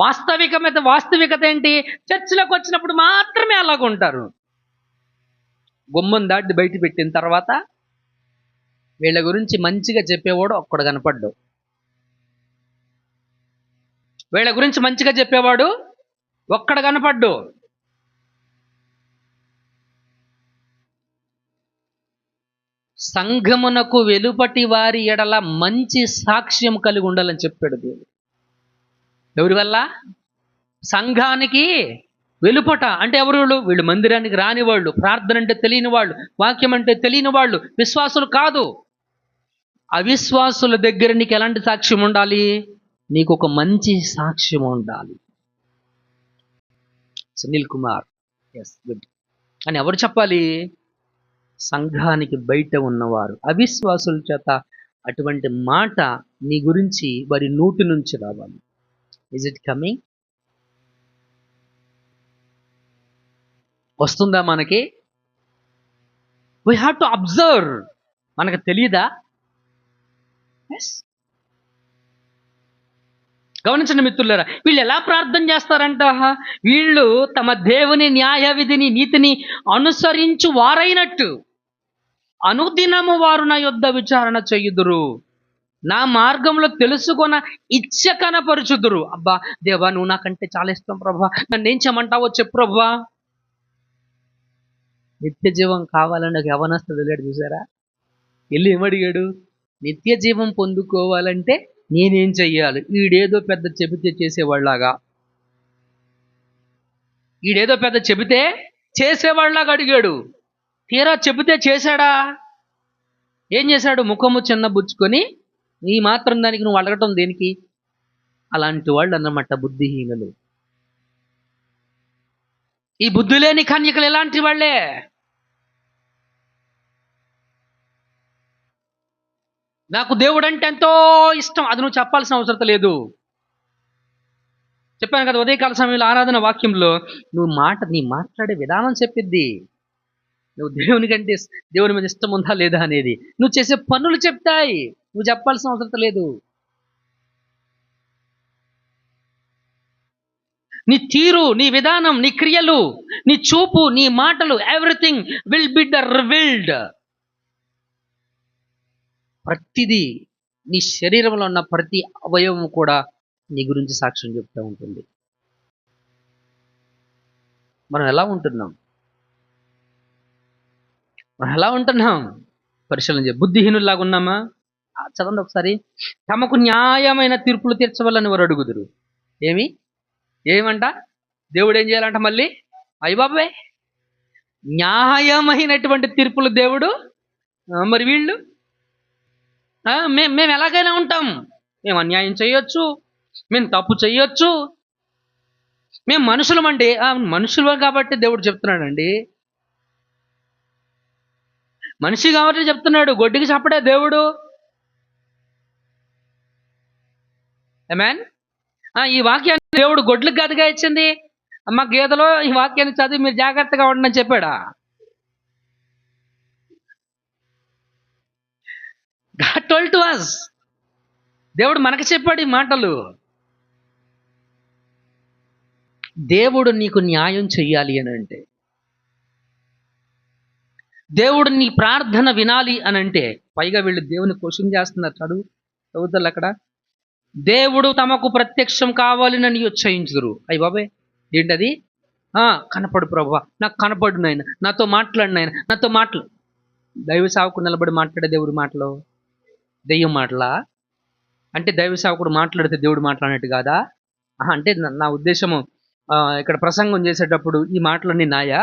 వాస్తవికత ఏంటి? చర్చిలోకి వచ్చినప్పుడు మాత్రమే అలాగ ఉంటారు. గుమ్మం దాటి బయట పెట్టిన తర్వాత వీళ్ళ గురించి మంచిగా చెప్పేవాడు ఒక్కడు కనపడ్డు. వీళ్ళ గురించి మంచిగా చెప్పేవాడు ఒక్కడు కనపడ్డు. సంఘమునకు వెలుపటి వారి ఎడల మంచి సాక్ష్యం కలిగి ఉండాలని చెప్పాడు దేవుడు. ఎవరి వల్ల? సంఘానికి వెలుపట. అంటే ఎవరు? వీళ్ళు మందిరానికి రాని వాళ్ళు, ప్రార్థన అంటే తెలియని వాళ్ళు, వాక్యం అంటే తెలియని వాళ్ళు, విశ్వాసులు కాదు. అవిశ్వాసుల దగ్గర నీకు ఎలాంటి సాక్ష్యం ఉండాలి? నీకు ఒక మంచి సాక్ష్యం ఉండాలి. సునీల్ కుమార్, ఎస్, గుడ్ అని ఎవరు చెప్పాలి? సంఘానికి బయట ఉన్నవారు. అవిశ్వాసుల చేత అటువంటి మాట నీ గురించి వారి నోటి నుంచి రావాలి. Is it coming? వస్తుందా మనకి? We have to observe. మనకు తెలియదా? ఎస్. గమనించండి మిత్రులారా, వీళ్ళు ఎలా ప్రార్థన చేస్తారంట? వీళ్ళు తమ దేవుని న్యాయ విధిని, నీతిని అనుసరించు వారైనట్టు అనుదినము వారు నా యొద్ద విచారణ చెయ్యుదురు, నా మార్గంలో తెలుసుకొన ఇచ్చ కనపరుచుదురు. అబ్బా దేవా, నువ్వు నాకంటే చాలా ఇష్టం ప్రభా, నన్ను ఏం చేయమంటావో చెప్పు ప్రభా. నిత్య జీవం కావాలని ఒక యవనస్తుడు వెళ్ళాడు, చూసారా? వెళ్ళి ఏమడిగాడు? నిత్య జీవం పొందుకోవాలంటే నేనేం చెయ్యాలి? ఈడేదో పెద్ద చెబితే చేసేవాళ్ళలాగా, ఈడేదో పెద్ద చెబితే చేసేవాళ్ళలాగా అడిగాడు. తీరా చెబితే చేశాడా? ఏం చేశాడు? ముఖము చిన్న బుచ్చుకొని, ఈ మాత్రం దానికి నువ్వు అడగటం దేనికి? అలాంటి వాళ్ళు అన్నమాట బుద్ధిహీనులు. ఈ బుద్ధి లేని కన్యకలు ఎలాంటి వాళ్ళే? నాకు దేవుడు అంటే ఎంతో ఇష్టం, అది నువ్వు చెప్పాల్సిన అవసరం లేదు. చెప్పాను కదా ఉదయకాల సమయంలో ఆరాధన వాక్యంలో, నీ మాట్లాడే విధానం చెప్పిద్ది నువ్వు దేవుని మీద ఇష్టం ఉందా లేదా అనేది. నువ్వు చేసే పనులు చెప్తాయి, నువ్వు చెప్పాల్సిన అవసరం లేదు. నీ తీరు, నీ విధానం, నీ క్రియలు, నీ చూపు, నీ మాటలు, ఎవ్రీథింగ్ విల్ బి రివీల్డ్. ప్రతిదీ, నీ శరీరంలో ఉన్న ప్రతి అవయవం కూడా నీ గురించి సాక్ష్యం చెప్తూ ఉంటుంది. మనం ఎలా ఉంటున్నాం? పరిశీలన చేయ. బుద్ధిహీనుల్లాగా ఉన్నామా? చదవండి ఒకసారి. తమకు న్యాయమైన తీర్పులు తీర్చవలని వారు అడుగుదురు. ఏమంట? దేవుడు ఏం చేయాలంట మళ్ళీ? అయ్యబాబే, న్యాయమైనటువంటి తీర్పులు దేవుడు. మరి వీళ్ళు మేము ఎలాగైనా ఉంటాం, మేము అన్యాయం చేయొచ్చు, మేము తప్పు చేయొచ్చు, మేము మనుషులమండి. మనుషులు కాబట్టి దేవుడు చెప్తున్నాడండి, మనిషి కాబట్టి చెప్తున్నాడు. గొడ్డికి చెప్పడే దేవుడు. ఆమేన్. ఈ వాక్యాన్ని దేవుడు గొడ్లకు గదిగా ఇచ్చింది. అమ్మ గీతలో ఈ వాక్యాన్ని చదివి మీరు జాగ్రత్తగా ఉండని చెప్పాడా? God told to us. దేవుడు మనకు చెప్పాడు ఈ మాటలు. దేవుడు నీకు న్యాయం చెయ్యాలి అని అంటే, దేవుడు నీ ప్రార్థన వినాలి అని అంటే, పైగా వీళ్ళు దేవుని క్వశ్చన్ చేస్తున్నారు. చదువుతారు అక్కడ, దేవుడు తమకు ప్రత్యక్షం కావాలని నిశ్చయించుదురు. అయ్య బాబాయ్, ఏంటది? కనపడు ప్రభువా, నాకు కనపడు నాయన, నాతో మాట్లాడు నాయన, నాతో దైవ సేవకుడు నిలబడి మాట్లాడే దేవుడి మాటలు దెయ్యం మాటలా? అంటే దైవ సేవకుడు మాట్లాడితే దేవుడు మాట్లాడినట్టు కాదా? అంటే నా ఉద్దేశము, ఇక్కడ ప్రసంగం చేసేటప్పుడు ఈ మాటలన్నీ నాయా?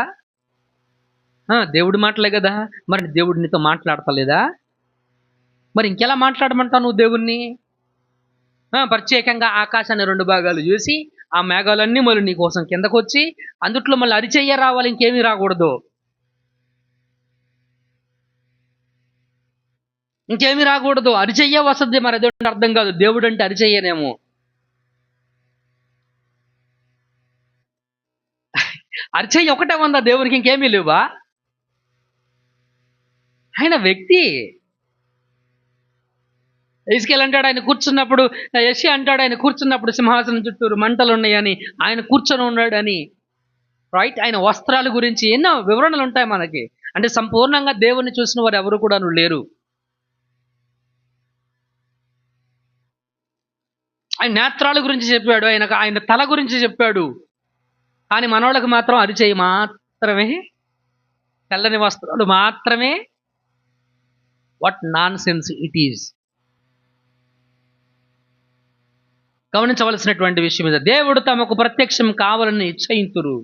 దేవుడి మాటలే కదా. మరి దేవుడు నీతో మాట్లాడతలేదా? మరి ఇంకెలా మాట్లాడమంటావు నువ్వు దేవుణ్ణి? ప్రత్యేకంగా ఆకాశాన్ని 2 భాగాలు చూసి, ఆ మేఘాలన్నీ మళ్ళీ నీ కోసం కిందకు వచ్చి, అందుట్లో మళ్ళీ అరిచెయ్య రావాలి, ఇంకేమీ రాకూడదు, ఇంకేమీ రాకూడదు. అరిచెయ్య వస్తుంది. మరి అదే అర్థం కాదు, దేవుడు అంటే అరిచెయ్యనేమో. అరిచెయ్య ఒకటే ఉందా దేవునికి? ఇంకేమీ లేవా? ఆయన వ్యక్తి. ఇస్కేల్ అంటాడు ఆయన కూర్చున్నప్పుడు, యెషయా అంటాడు ఆయన కూర్చున్నప్పుడు సింహాసనం చుట్టూరు మంటలు ఉన్నాయని, ఆయన కూర్చొని ఉన్నాడని. రైట్? ఆయన వస్త్రాల గురించి ఎన్నో వివరణలు ఉంటాయి మనకి. అంటే సంపూర్ణంగా దేవుణ్ణి చూసిన వారు ఎవరు కూడా లేరు. ఆయన నేత్రాల గురించి చెప్పాడు, ఆయన తల గురించి చెప్పాడు. కానీ మనోళ్ళకి మాత్రం అరిచేయి మాత్రమే, తెల్లని వస్త్రాలు మాత్రమే, what nonsense it is. గమనించవలసినటువంటి విషయం ఇది. దేవుడు తమకు ప్రత్యక్షం కావాలని నిశ్చయింతురు.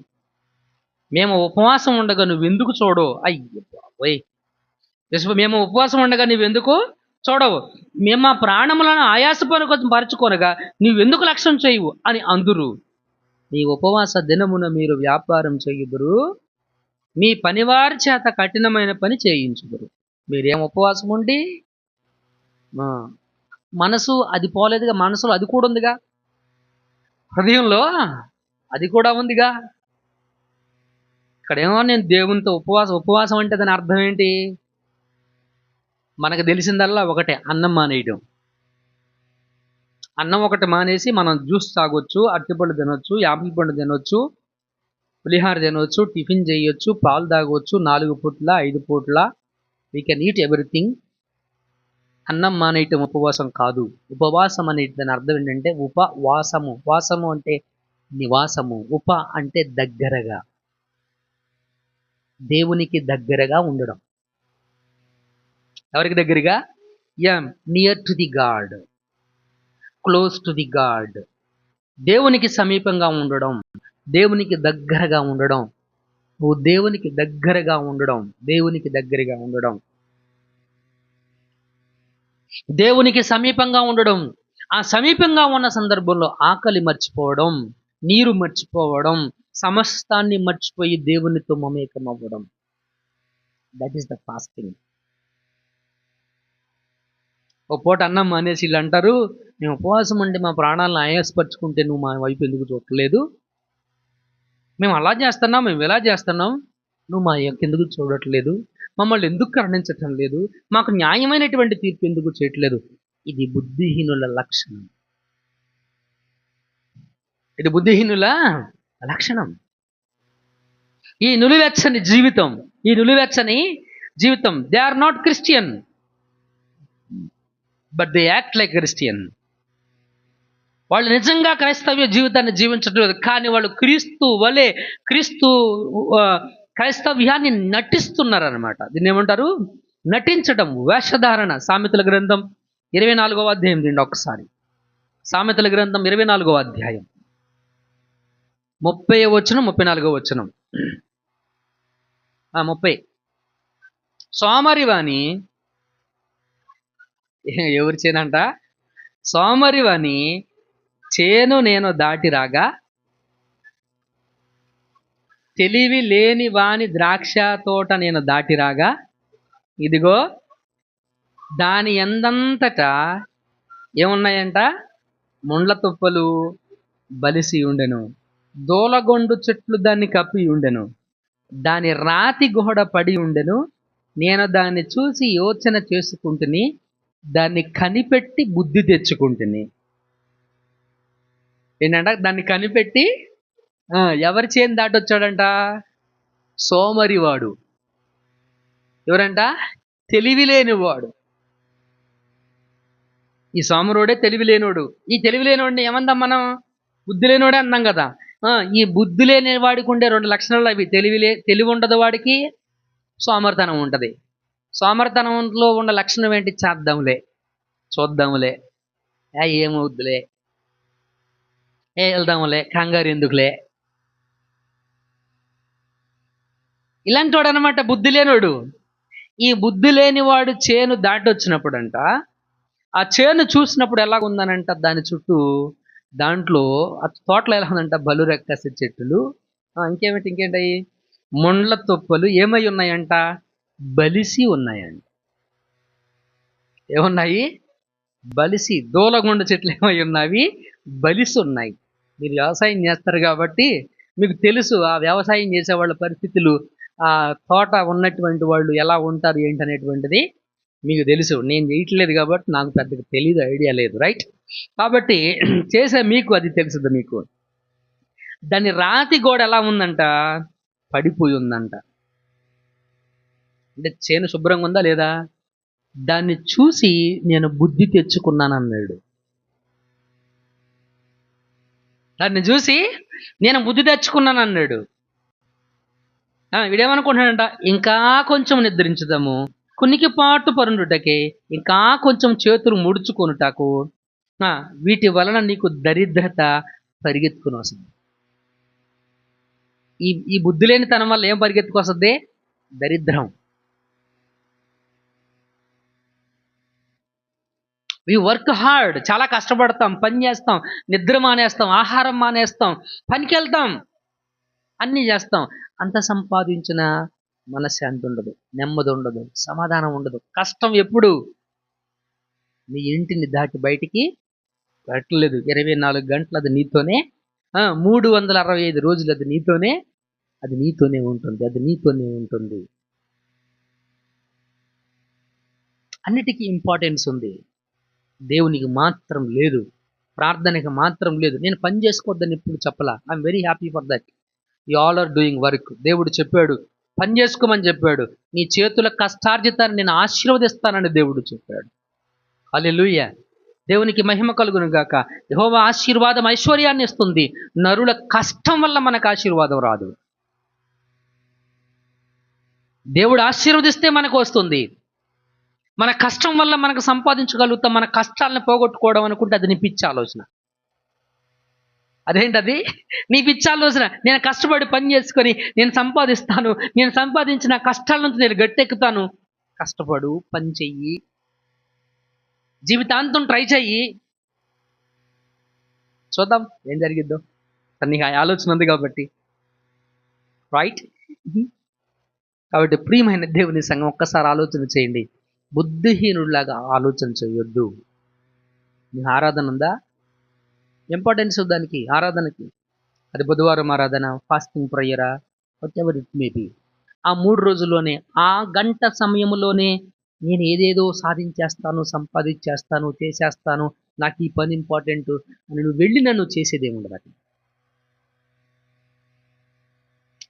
మేము ఉపవాసం ఉండగా నువ్వెందుకు చూడవు? అయ్యో బాబోయ్, మేము ఉపవాసం ఉండగా నువ్వెందుకు చూడవు? మేము మా ప్రాణములను పరుచుకొనగా నువ్వెందుకు లక్ష్యం చేయవు అని అందురు. నీ ఉపవాస దినమున మీరు వ్యాపారం చేయుదురు, మీ పనివారి చేత కఠినమైన పని చేయించుదురు. మీరేం ఉపవాసం ఉండి మనసు అది పోలేదుగా, మనసులో అది కూడా ఉందిగా, హృదయంలో అది కూడా ఉందిగా. ఇక్కడేమో నేను దేవునితో ఉపవాసం అంటే దాని అర్థం ఏంటి? మనకు తెలిసిందల్లా ఒకటే, అన్నం మానేయడం. అన్నం ఒకటి మానేసి మనం జ్యూస్ తాగొచ్చు, అరటిపళ్ళు తినొచ్చు, యాపిల్ పండు తినొచ్చు, పులిహార తినవచ్చు, టిఫిన్ చేయొచ్చు, పాలు తాగవచ్చు, 4 పూట్ల 5 పూట్ల వీ కెన్ ఈట్ ఎవ్రీథింగ్. అన్నం మానేయటం ఉపవాసం కాదు. ఉపవాసం అనే దాని అర్థం ఏంటంటే ఉపవాసము. వాసము అంటే నివాసము, ఉప అంటే దగ్గరగా, దేవునికి దగ్గరగా ఉండడం. ఎవరికి దగ్గరగా? Near to the God, close to the God. దేవునికి సమీపంగా ఉండడం, దేవునికి దగ్గరగా ఉండడం. నువ్వు దేవునికి దగ్గరగా ఉండడం, దేవునికి దగ్గరగా ఉండడం, దేవునికి సమీపంగా ఉండడం. ఆ సమీపంగా ఉన్న సందర్భంలో ఆకలి మర్చిపోవడం, నీరు మర్చిపోవడం, సమస్తాన్ని మర్చిపోయి దేవునితో మమేకం అవ్వడం. That is the fasting. ఒక పూట అన్నం మానేసి వీళ్ళు అంటారు, మేము ఉపవాసం ఉండి మా ప్రాణాలను ఆయాసపరుచుకుంటే నువ్వు మా వైపు ఎందుకు చూడట్లేదు? మేము అలా చేస్తున్నాం, మేము ఇలా చేస్తున్నాం, నువ్వు మా ఎందుకు చూడట్లేదు? మమ్మల్ని ఎందుకు కరుణించటం లేదు? మాకు న్యాయమైనటువంటి తీర్పు ఎందుకు చేయట్లేదు? ఇది బుద్ధిహీనుల లక్షణం. ఇది బుద్ధిహీనుల లక్షణం. ఈ నులివెచ్చని జీవితం, they are not Christian, but they act like Christian. వాళ్ళు నిజంగా క్రైస్తవ్య జీవితాన్ని జీవించడం లేదు, కానీ వాళ్ళు క్రీస్తు క్రైస్తవ్యాన్ని నటిస్తున్నారు అనమాట. దీన్ని ఏమంటారు? నటించడం, వేషధారణ. సామెతల గ్రంథం 24వ అధ్యాయం దీండి ఒకసారి. సామెతల గ్రంథం 24వ అధ్యాయం 30వ వచనం, 34వ వచనం. 30. సోమరివాణి ఎవరి చేనంట? సోమరివాణి చేను నేను దాటి రాగా, తెలివి లేని వాని ద్రాక్ష తోట నేను దాటి రాగా, ఇదిగో దాని ఎందంతటా ఏమున్నాయంట? ముండ్ల తుప్పలు బలిసి ఉండెను, దూలగొండు చెట్లు దాన్ని కప్పి ఉండెను, దాని రాతి గోడ పడి ఉండెను. నేను దాన్ని చూసి యోచన చేసుకుంటుని, దాన్ని కనిపెట్టి బుద్ధి తెచ్చుకుంటుని. ఏంటంట? దాన్ని కనిపెట్టి ఎవరి చేను దాటొచ్చాడంట? సోమరివాడు. ఎవరంట? తెలివి లేనివాడు. ఈ సోమరుడే తెలివి లేనోడు. ఈ తెలివి లేనివాడిని ఏమందాం మనం? బుద్ధి లేనివాడే అన్నాం కదా. ఈ బుద్ధి లేని వాడికి ఉండే 2 లక్షణాలు అవి. తెలివి ఉండదు వాడికి, సోమరితనం ఉంటుంది. సోమరితనంలో ఉన్న లక్షణం ఏంటి? చూద్దాంలే, ఏమవుద్దులే, వెళ్దాంలే, కంగారు ఎందుకులే, ఇలాంటి వాడు అనమాట బుద్ధి లేనివాడు. ఈ బుద్ధి లేనివాడు చేను దాటొచ్చినప్పుడంట, ఆ చేను చూసినప్పుడు ఎలాగుందనంట, దాని చుట్టూ దాంట్లో ఆ తోటలో ఎలా ఉందంట? బలురెక్కసి చెట్టులు, ఇంకేంటయి? ముండ్ల తుప్పలు ఏమై ఉన్నాయంట? బలిసి ఉన్నాయంట. ఏమున్నాయి? బలిసి. దూలగుండు చెట్లు ఏమై ఉన్నవి? బలిసి ఉన్నాయి. మీరు వ్యవసాయం చేస్తారు కాబట్టి మీకు తెలుసు ఆ వ్యవసాయం చేసే వాళ్ళ పరిస్థితులు, ఆ తోట ఉన్నటువంటి వాళ్ళు ఎలా ఉంటారు ఏంటనేటువంటిది మీకు తెలుసు. నేను చేయట్లేదు కాబట్టి నాకు పెద్దగా తెలియదు, ఐడియా లేదు, రైట్? కాబట్టి చేసే మీకు అది తెలుసుది. మీకు దాని రాతి గోడ ఎలా ఉందంట? పడిపోయి ఉందంట. అంటే చేను శుభ్రంగా ఉందా లేదా? దాన్ని చూసి నేను బుద్ధి తెచ్చుకున్నాను అన్నాడు. దాన్ని చూసి నేను బుద్ధి తెచ్చుకున్నాను అన్నాడు. వీడేమనుకుంటున్నాడంట? ఇంకా కొంచెం నిద్రించుదాము, కునికిపాటు పరుండుటకే ఇంకా కొంచెం చేతులు ముడుచుకొనుటకు వీటి వలన నీకు దరిద్రత పరిగెత్తుకుని వస్తుంది. ఈ బుద్ధి లేని తనం వల్ల ఏం పరిగెత్తుకొస్తుంది? దరిద్రం. వి వర్క్ హార్డ్, చాలా కష్టపడతాం, పని చేస్తాం, నిద్ర మానేస్తాం, ఆహారం మానేస్తాం, పనికి వెళ్తాం, అన్నీ చేస్తాం. అంత సంపాదించిన మనశ్శాంతి ఉండదు, నెమ్మది ఉండదు, సమాధానం ఉండదు. కష్టం ఎప్పుడు? నీ ఇంటిని దాటి బయటికి పెట్టలేదు. 24 గంటలు అది నీతోనే, 365 రోజులు అది నీతోనే ఉంటుంది. అది నీతోనే ఉంటుంది. అన్నిటికీ ఇంపార్టెన్స్ ఉంది, దేవునికి మాత్రం లేదు. ప్రార్థనకి మాత్రం లేదు. నేను పని చేసుకోవద్దని ఎప్పుడు చెప్పలా. I'm very happy for that. You all are doing work. దేవుడు చెప్పాడు, పని చేసుకోమని చెప్పాడు. నీ చేతుల కష్టార్జితాన్ని నేను ఆశీర్వదిస్తానని దేవుడు చెప్పాడు. హల్లెలూయా. దేవునికి మహిమ కలుగును గాక. యెహోవా ఆశీర్వాదం ఐశ్వర్యాన్ని ఇస్తుంది. నరుల కష్టం వల్ల మనకు ఆశీర్వాదం రాదు. దేవుడు ఆశీర్వదిస్తే మనకు వస్తుంది. మన కష్టం వల్ల మనకు సంపాదించగలుగుతాం. మన కష్టాలను పోగొట్టుకోవడం అనుకుంటే అది నీ పిచ్చి ఆలోచన. అదేంటది? నీ పిచ్చి ఆలోచన. నేను కష్టపడి పని చేసుకొని నేను సంపాదిస్తాను, నేను సంపాదించిన కష్టాల నుంచి నేను గట్టెక్కుతాను. కష్టపడు, పని చెయ్యి, జీవితాంతం ట్రై చెయ్యి, చూద్దాం ఏం జరిగిద్దో. నీకు ఆ ఆలోచన ఉంది కాబట్టి, రైట్? కాబట్టి ప్రియమైన దేవుని సంఘం, ఒక్కసారి ఆలోచన చేయండి. బుద్ధిహీనుడిలాగా ఆలోచన చేయొద్దు. నీ ఆరాధన ఉందా? ఇంపార్టెన్స్ దానికి, ఆరాధనకి. అది బుధవారం ఆరాధన, ఫాస్టింగ్ ప్రేయరా, whatever it may be. ఆ 3 రోజుల్లోనే, ఆ గంట సమయంలోనే నేను ఏదేదో సాధించేస్తాను, సంపాదించేస్తాను, చేసేస్తాను, నాకు ఈ పని ఇంపార్టెంట్ అని నువ్వు వెళ్ళి నన్ను చేసేదేముండదు. అది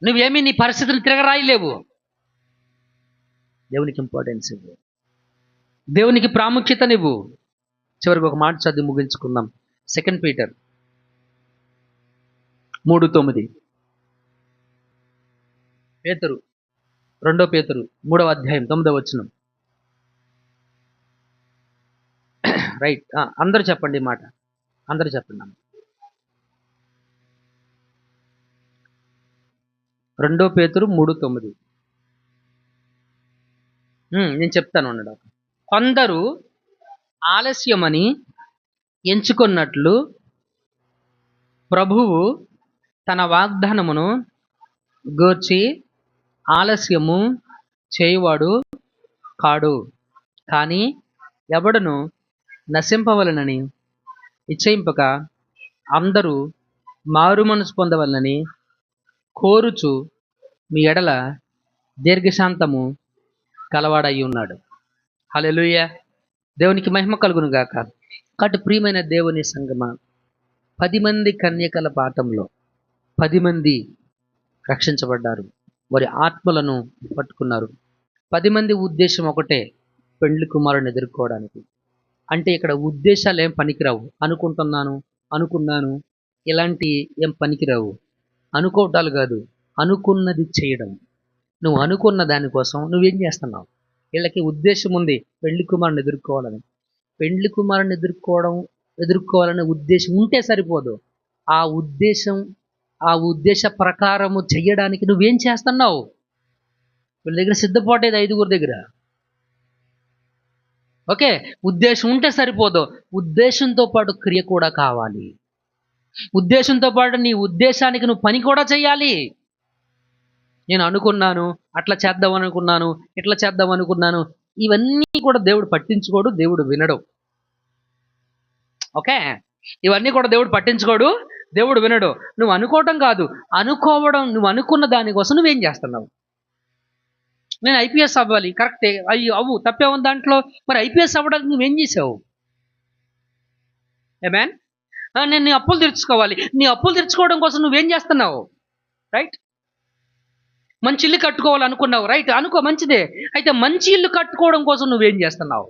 నువ్వేమీ నీ పరిస్థితిని తిరగరాయలేవు. దేవునికి ఇంపార్టెన్స్ ఇవ్వు, దేవునికి ప్రాముఖ్యతనివ్వు. చివరికి ఒక మాట చదివి ముగించుకుందాం. 2 పీటర్ 3:9. పేతురు 2 పేతురు 3వ అధ్యాయం 9వ వచనం. రైట్, అందరూ చెప్పండి ఈ మాట, అందరూ చెప్పండి. 2 పేతురు 3:9. నేను చెప్తాను అన్నాడు. కొందరు ఆలస్యమని ఎంచుకున్నట్లు ప్రభువు తన వాగ్దానమును గూర్చి ఆలస్యము చేయువాడు కాడు, కానీ ఎవడును నశింపవలనని నిశ్చయింపక అందరూ మారు మనసు పొందవలనని కోరుచు మీ ఎడల దీర్ఘశాంతము కలవాడై ఉన్నాడు. హల్లెలూయా. దేవునికి మహిమ కలుగును గాక. కాబట్టి ప్రియమైన దేవుని సంగమా, 10 మంది కన్యకల పాఠంలో 10 మంది రక్షించబడ్డారు, వారి ఆత్మలను పట్టుకున్నారు. 10 మంది ఉద్దేశం ఒకటే, పెండ్లి కుమారుని ఎదుర్కోవడానికి. అంటే ఇక్కడ ఉద్దేశాలు ఏం పనికిరావు. అనుకున్నాను ఇలాంటి ఏం పనికిరావు. అనుకోవటాలు కాదు, అనుకున్నది చేయడం. నువ్వు అనుకున్న దానికోసం నువ్వేం చేస్తున్నావు? వీళ్ళకి ఉద్దేశం ఉంది, పెండ్లి కుమారుని ఎదుర్కోవాలని. పెండ్లి కుమారుని ఎదుర్కోవాలనే ఉద్దేశం ఉంటే సరిపోదు. ఆ ఉద్దేశ ప్రకారము చెయ్యడానికి నువ్వేం చేస్తున్నావు? వీళ్ళ దగ్గర సిద్ధపాటేది 5 దగ్గర. ఓకే, ఉద్దేశం ఉంటే సరిపోదు, ఉద్దేశంతో పాటు క్రియ కూడా కావాలి. ఉద్దేశంతో పాటు నీ ఉద్దేశానికి నువ్వు పని కూడా చేయాలి. నేను అనుకున్నాను, అట్లా చేద్దాం అనుకున్నాను, ఇట్లా చేద్దాం అనుకున్నాను, ఇవన్నీ కూడా దేవుడు పట్టించుకోడు, దేవుడు వినడు. ఓకే, ఇవన్నీ కూడా దేవుడు పట్టించుకోడు, దేవుడు వినడు. నువ్వు అనుకోవటం కాదు, నువ్వు అనుకున్న దానికోసం నువ్వేం చేస్తున్నావు? నేను ఐపీఎస్ అవ్వాలి, కరెక్టే, అవ్వు, తప్పే ఉంది దాంట్లో. మరి ఐపీఎస్ అవ్వడానికి నువ్వేం చేసావు? ఏమేన్? నేను నీ అప్పులు తీర్చుకోవాలి, నీ అప్పులు తీర్చుకోవడం కోసం నువ్వేం చేస్తున్నావు? రైట్. మంచి ఇల్లు కట్టుకోవాలనుకున్నావు, రైట్, అనుకో, మంచిదే. అయితే మంచి ఇల్లు కట్టుకోవడం కోసం నువ్వేం చేస్తున్నావు?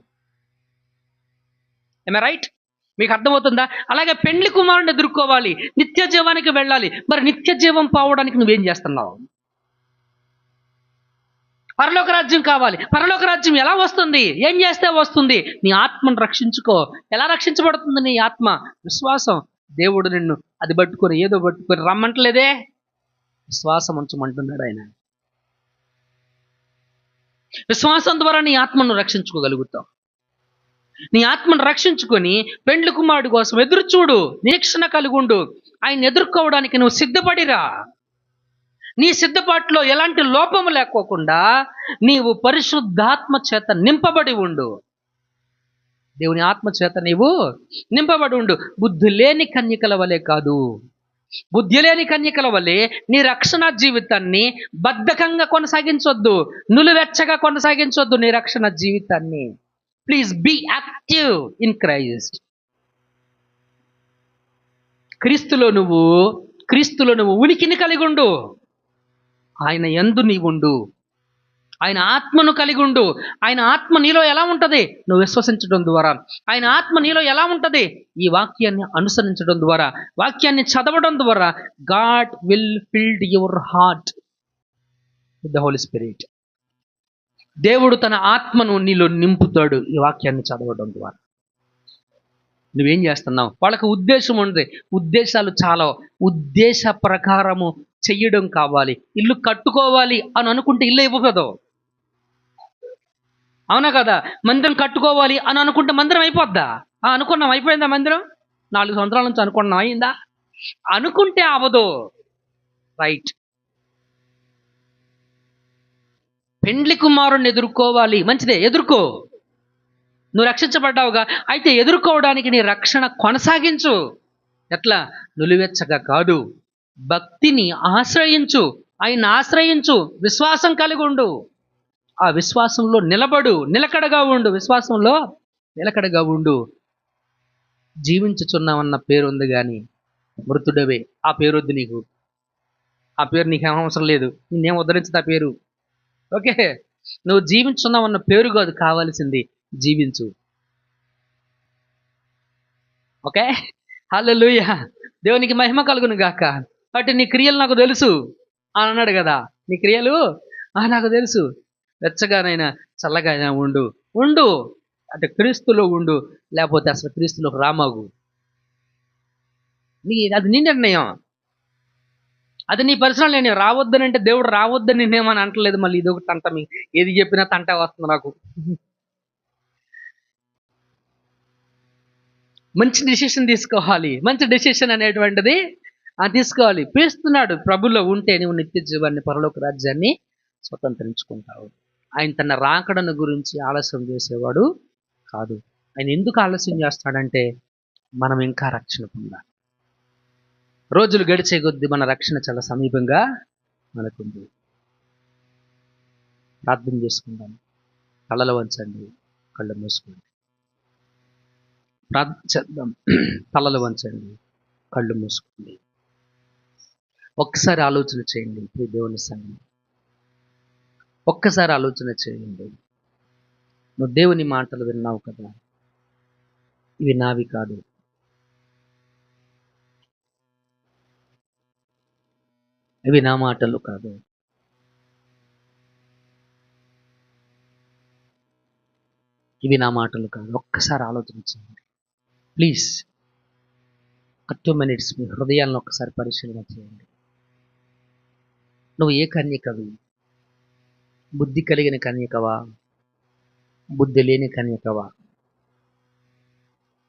ఏమే రైట్? మీకు అర్థమవుతుందా? అలాగే పెండ్లి కుమారుని ఎదుర్కోవాలి, నిత్య జీవానికి వెళ్ళాలి. మరి నిత్య జీవం పోవడానికి నువ్వేం చేస్తున్నావు? పరలోక రాజ్యం కావాలి. పరలోక రాజ్యం ఎలా వస్తుంది? ఏం చేస్తే వస్తుంది? నీ ఆత్మను రక్షించుకో. ఎలా రక్షించబడుతుంది నీ ఆత్మ? విశ్వాసం. దేవుడు నిన్ను అది పట్టుకొని ఏదో పట్టుకొని రమ్మంటలేదే, విశ్వాసం ఉంచమంటున్నాడు ఆయన. విశ్వాసం ద్వారా నీ ఆత్మను రక్షించుకోగలుగుతావు. నీ ఆత్మను రక్షించుకొని పెండ్లి కుమారుడి కోసం ఎదురు చూడు, నిరీక్షణ కలిగుండు. ఆయన ఎదుర్కోవడానికి నువ్వు సిద్ధపడిరా. నీ సిద్ధపాటులో ఎలాంటి లోపము లేకోకుండా నీవు పరిశుద్ధాత్మ చేత నింపబడి ఉండు. దేవుని ఆత్మ చేత నీవు నింపబడి ఉండు. బుద్ధి లేని కన్యకల వలె కాదు. బుద్ధి లేని కన్యకల వలె నీ రక్షణ జీవితాన్ని బద్ధకంగా కొనసాగించొద్దు, నులివెచ్చగా కొనసాగించొద్దు నీ రక్షణ జీవితాన్ని. Please be active in Christ. క్రీస్తులో నువ్వు ఉనికిని కలిగి ఉండు. ఆయన యందు నీవుండు. ఆయన ఆత్మను కలిగి ఉండు. ఆయన ఆత్మ నీలో ఎలా ఉంటుంది? నువ్వు విశ్వసించడం ద్వారా. ఆయన ఆత్మ నీలో ఎలా ఉంటుంది? ఈ వాక్యాన్ని అనుసరించడం ద్వారా, వాక్యాన్ని చదవడం ద్వారా. God will filled your heart with the holy spirit. దేవుడు తన ఆత్మను నీలో నింపుతాడు ఈ వాక్యాన్ని చదవడం ద్వారా. నువ్వేం చేస్తున్నావు? వాళ్ళకి ఉద్దేశం ఉంది. ఉద్దేశాలు చాలా. ఉద్దేశ ప్రకారము చెయ్యడం కావాలి. ఇల్లు కట్టుకోవాలి అని అనుకుంటే ఇల్లు అయిపోదు. అవునా కదా? మందిరం కట్టుకోవాలి అని అనుకుంటే మందిరం అయిపోద్దా? అనుకున్నాం, అయిపోయిందా మందిరం? 4 సంవత్సరాల నుంచి అనుకున్నాం, అయిందా? అనుకుంటే అవ్వదు. రైట్. పెండ్లి కుమారుణ్ణి ఎదుర్కోవాలి, మంచిదే, ఎదుర్కో. నువ్వు రక్షించబడ్డావుగా, అయితే ఎదుర్కోవడానికి నీ రక్షణ కొనసాగించు. ఎట్లా? నులివెచ్చగా కాదు, భక్తిని ఆశ్రయించు, ఆయన ఆశ్రయించు, విశ్వాసం కలిగి ఉండు. ఆ విశ్వాసంలో నిలకడగా ఉండు. విశ్వాసంలో నిలకడగా ఉండు. జీవించుచున్నామన్న పేరు ఉంది కానీ మృతుడవే. ఆ పేరు వద్దు నీకు. ఆ పేరు నీకు అవసరం లేదు. నేనేం ఉద్ధరించదు ఆ పేరు. ఓకే, నువ్వు జీవించున్నావన్న పేరు కాదు కావాల్సింది, జీవించు. ఓకే, హల్లెలూయా. దేవునికి మహిమ కలుగును గాక. కాబట్టి నీ క్రియలు నాకు తెలుసు అని అన్నాడు కదా. నీ క్రియలు నాకు తెలుసు. వెచ్చగానైనా చల్లగానైనా ఉండు. అంటే క్రీస్తులో ఉండు, లేకపోతే అసలు క్రీస్తులోకి రామాగు. అది నీ నిర్ణయం, అది నీ పర్సనల్ నిర్ణయం. రావద్దని అంటే దేవుడు రావద్దని నేనేమని అంటలేదు. మళ్ళీ ఇది ఒకటి తంట, మీ ఏది చెప్పినా తంట వస్తుంది నాకు. మంచి డిసిషన్ తీసుకోవాలి. మంచి డిసిషన్ అనేటువంటిది తీసుకోవాలి. పిలుస్తున్నాడు. ప్రభులో ఉంటే నువ్వు నిత్య జీవాన్ని, పరలోక రాజ్యాన్ని స్వతంత్రించుకుంటావు. ఆయన తన రాకడను గురించి ఆలస్యం చేసేవాడు కాదు. ఆయన ఎందుకు ఆలస్యం చేస్తాడంటే మనం ఇంకా రక్షణ పొందాలి. రోజులు గడిచే కొద్దీ మన రక్షణ చాలా సమీపంగా మనకుంది. ప్రార్థన చేసుకుందాం. కళ్ళలు వంచండి, కళ్ళు మూసుకోండి. ప్రార్థన చేద్దాం. తలలు వంచండి, కళ్ళు మూసుకోండి. ఒక్కసారి ఆలోచన చేయండి. ఈ దేవుని సంగతి ఒక్కసారి ఆలోచన చేయండి. నువ్వు దేవుని మాటలు విన్నావు కదా, ఇవి నావి కాదు. ఇవి నా మాటలు కాదు. ఇవి నా మాటలు కాదు. ఒక్కసారి ఆలోచన చేయండి ప్లీజ్. ఒక 2 minutes మీ హృదయాలను ఒక్కసారి పరిశీలన చేయండి. నువ్వు ఏ కన్యకవి? బుద్ధి కలిగిన కన్యకవా? బుద్ధి లేని కన్యకవా?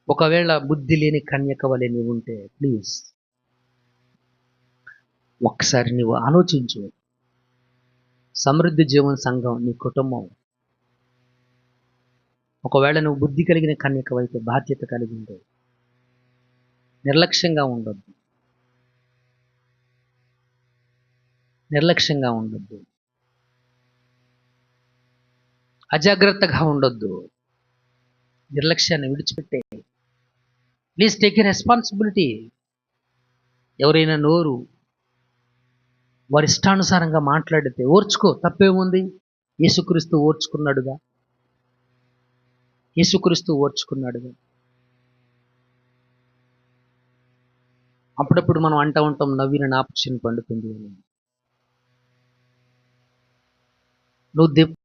ఒకవేళ బుద్ధి లేని కన్యకవలే నీవు ఉంటే ప్లీజ్ ఒక్కసారి నీవు ఆలోచించు. సమృద్ధి జీవన సంఘం నీ కుటుంబం. ఒకవేళ నువ్వు బుద్ధి కలిగిన కన్యకవైతే బాధ్యత కలిగి ఉండే, నిర్లక్ష్యంగా ఉండొద్దు. అజాగ్రత్తగా ఉండొద్దు. నిర్లక్ష్యాన్ని విడిచిపెట్టే. Please take a responsibility. ఎవరైనా నోరు వారి ఇష్టానుసారంగా మాట్లాడితే ఓర్చుకో, తప్పేముంది? యేసుక్రీస్తు ఓర్చుకున్నాడుగా. అప్పుడప్పుడు మనం అంటూ ఉంటాం, నవ్విన నాపక్షిని పండుతుంది అని. నువ్వు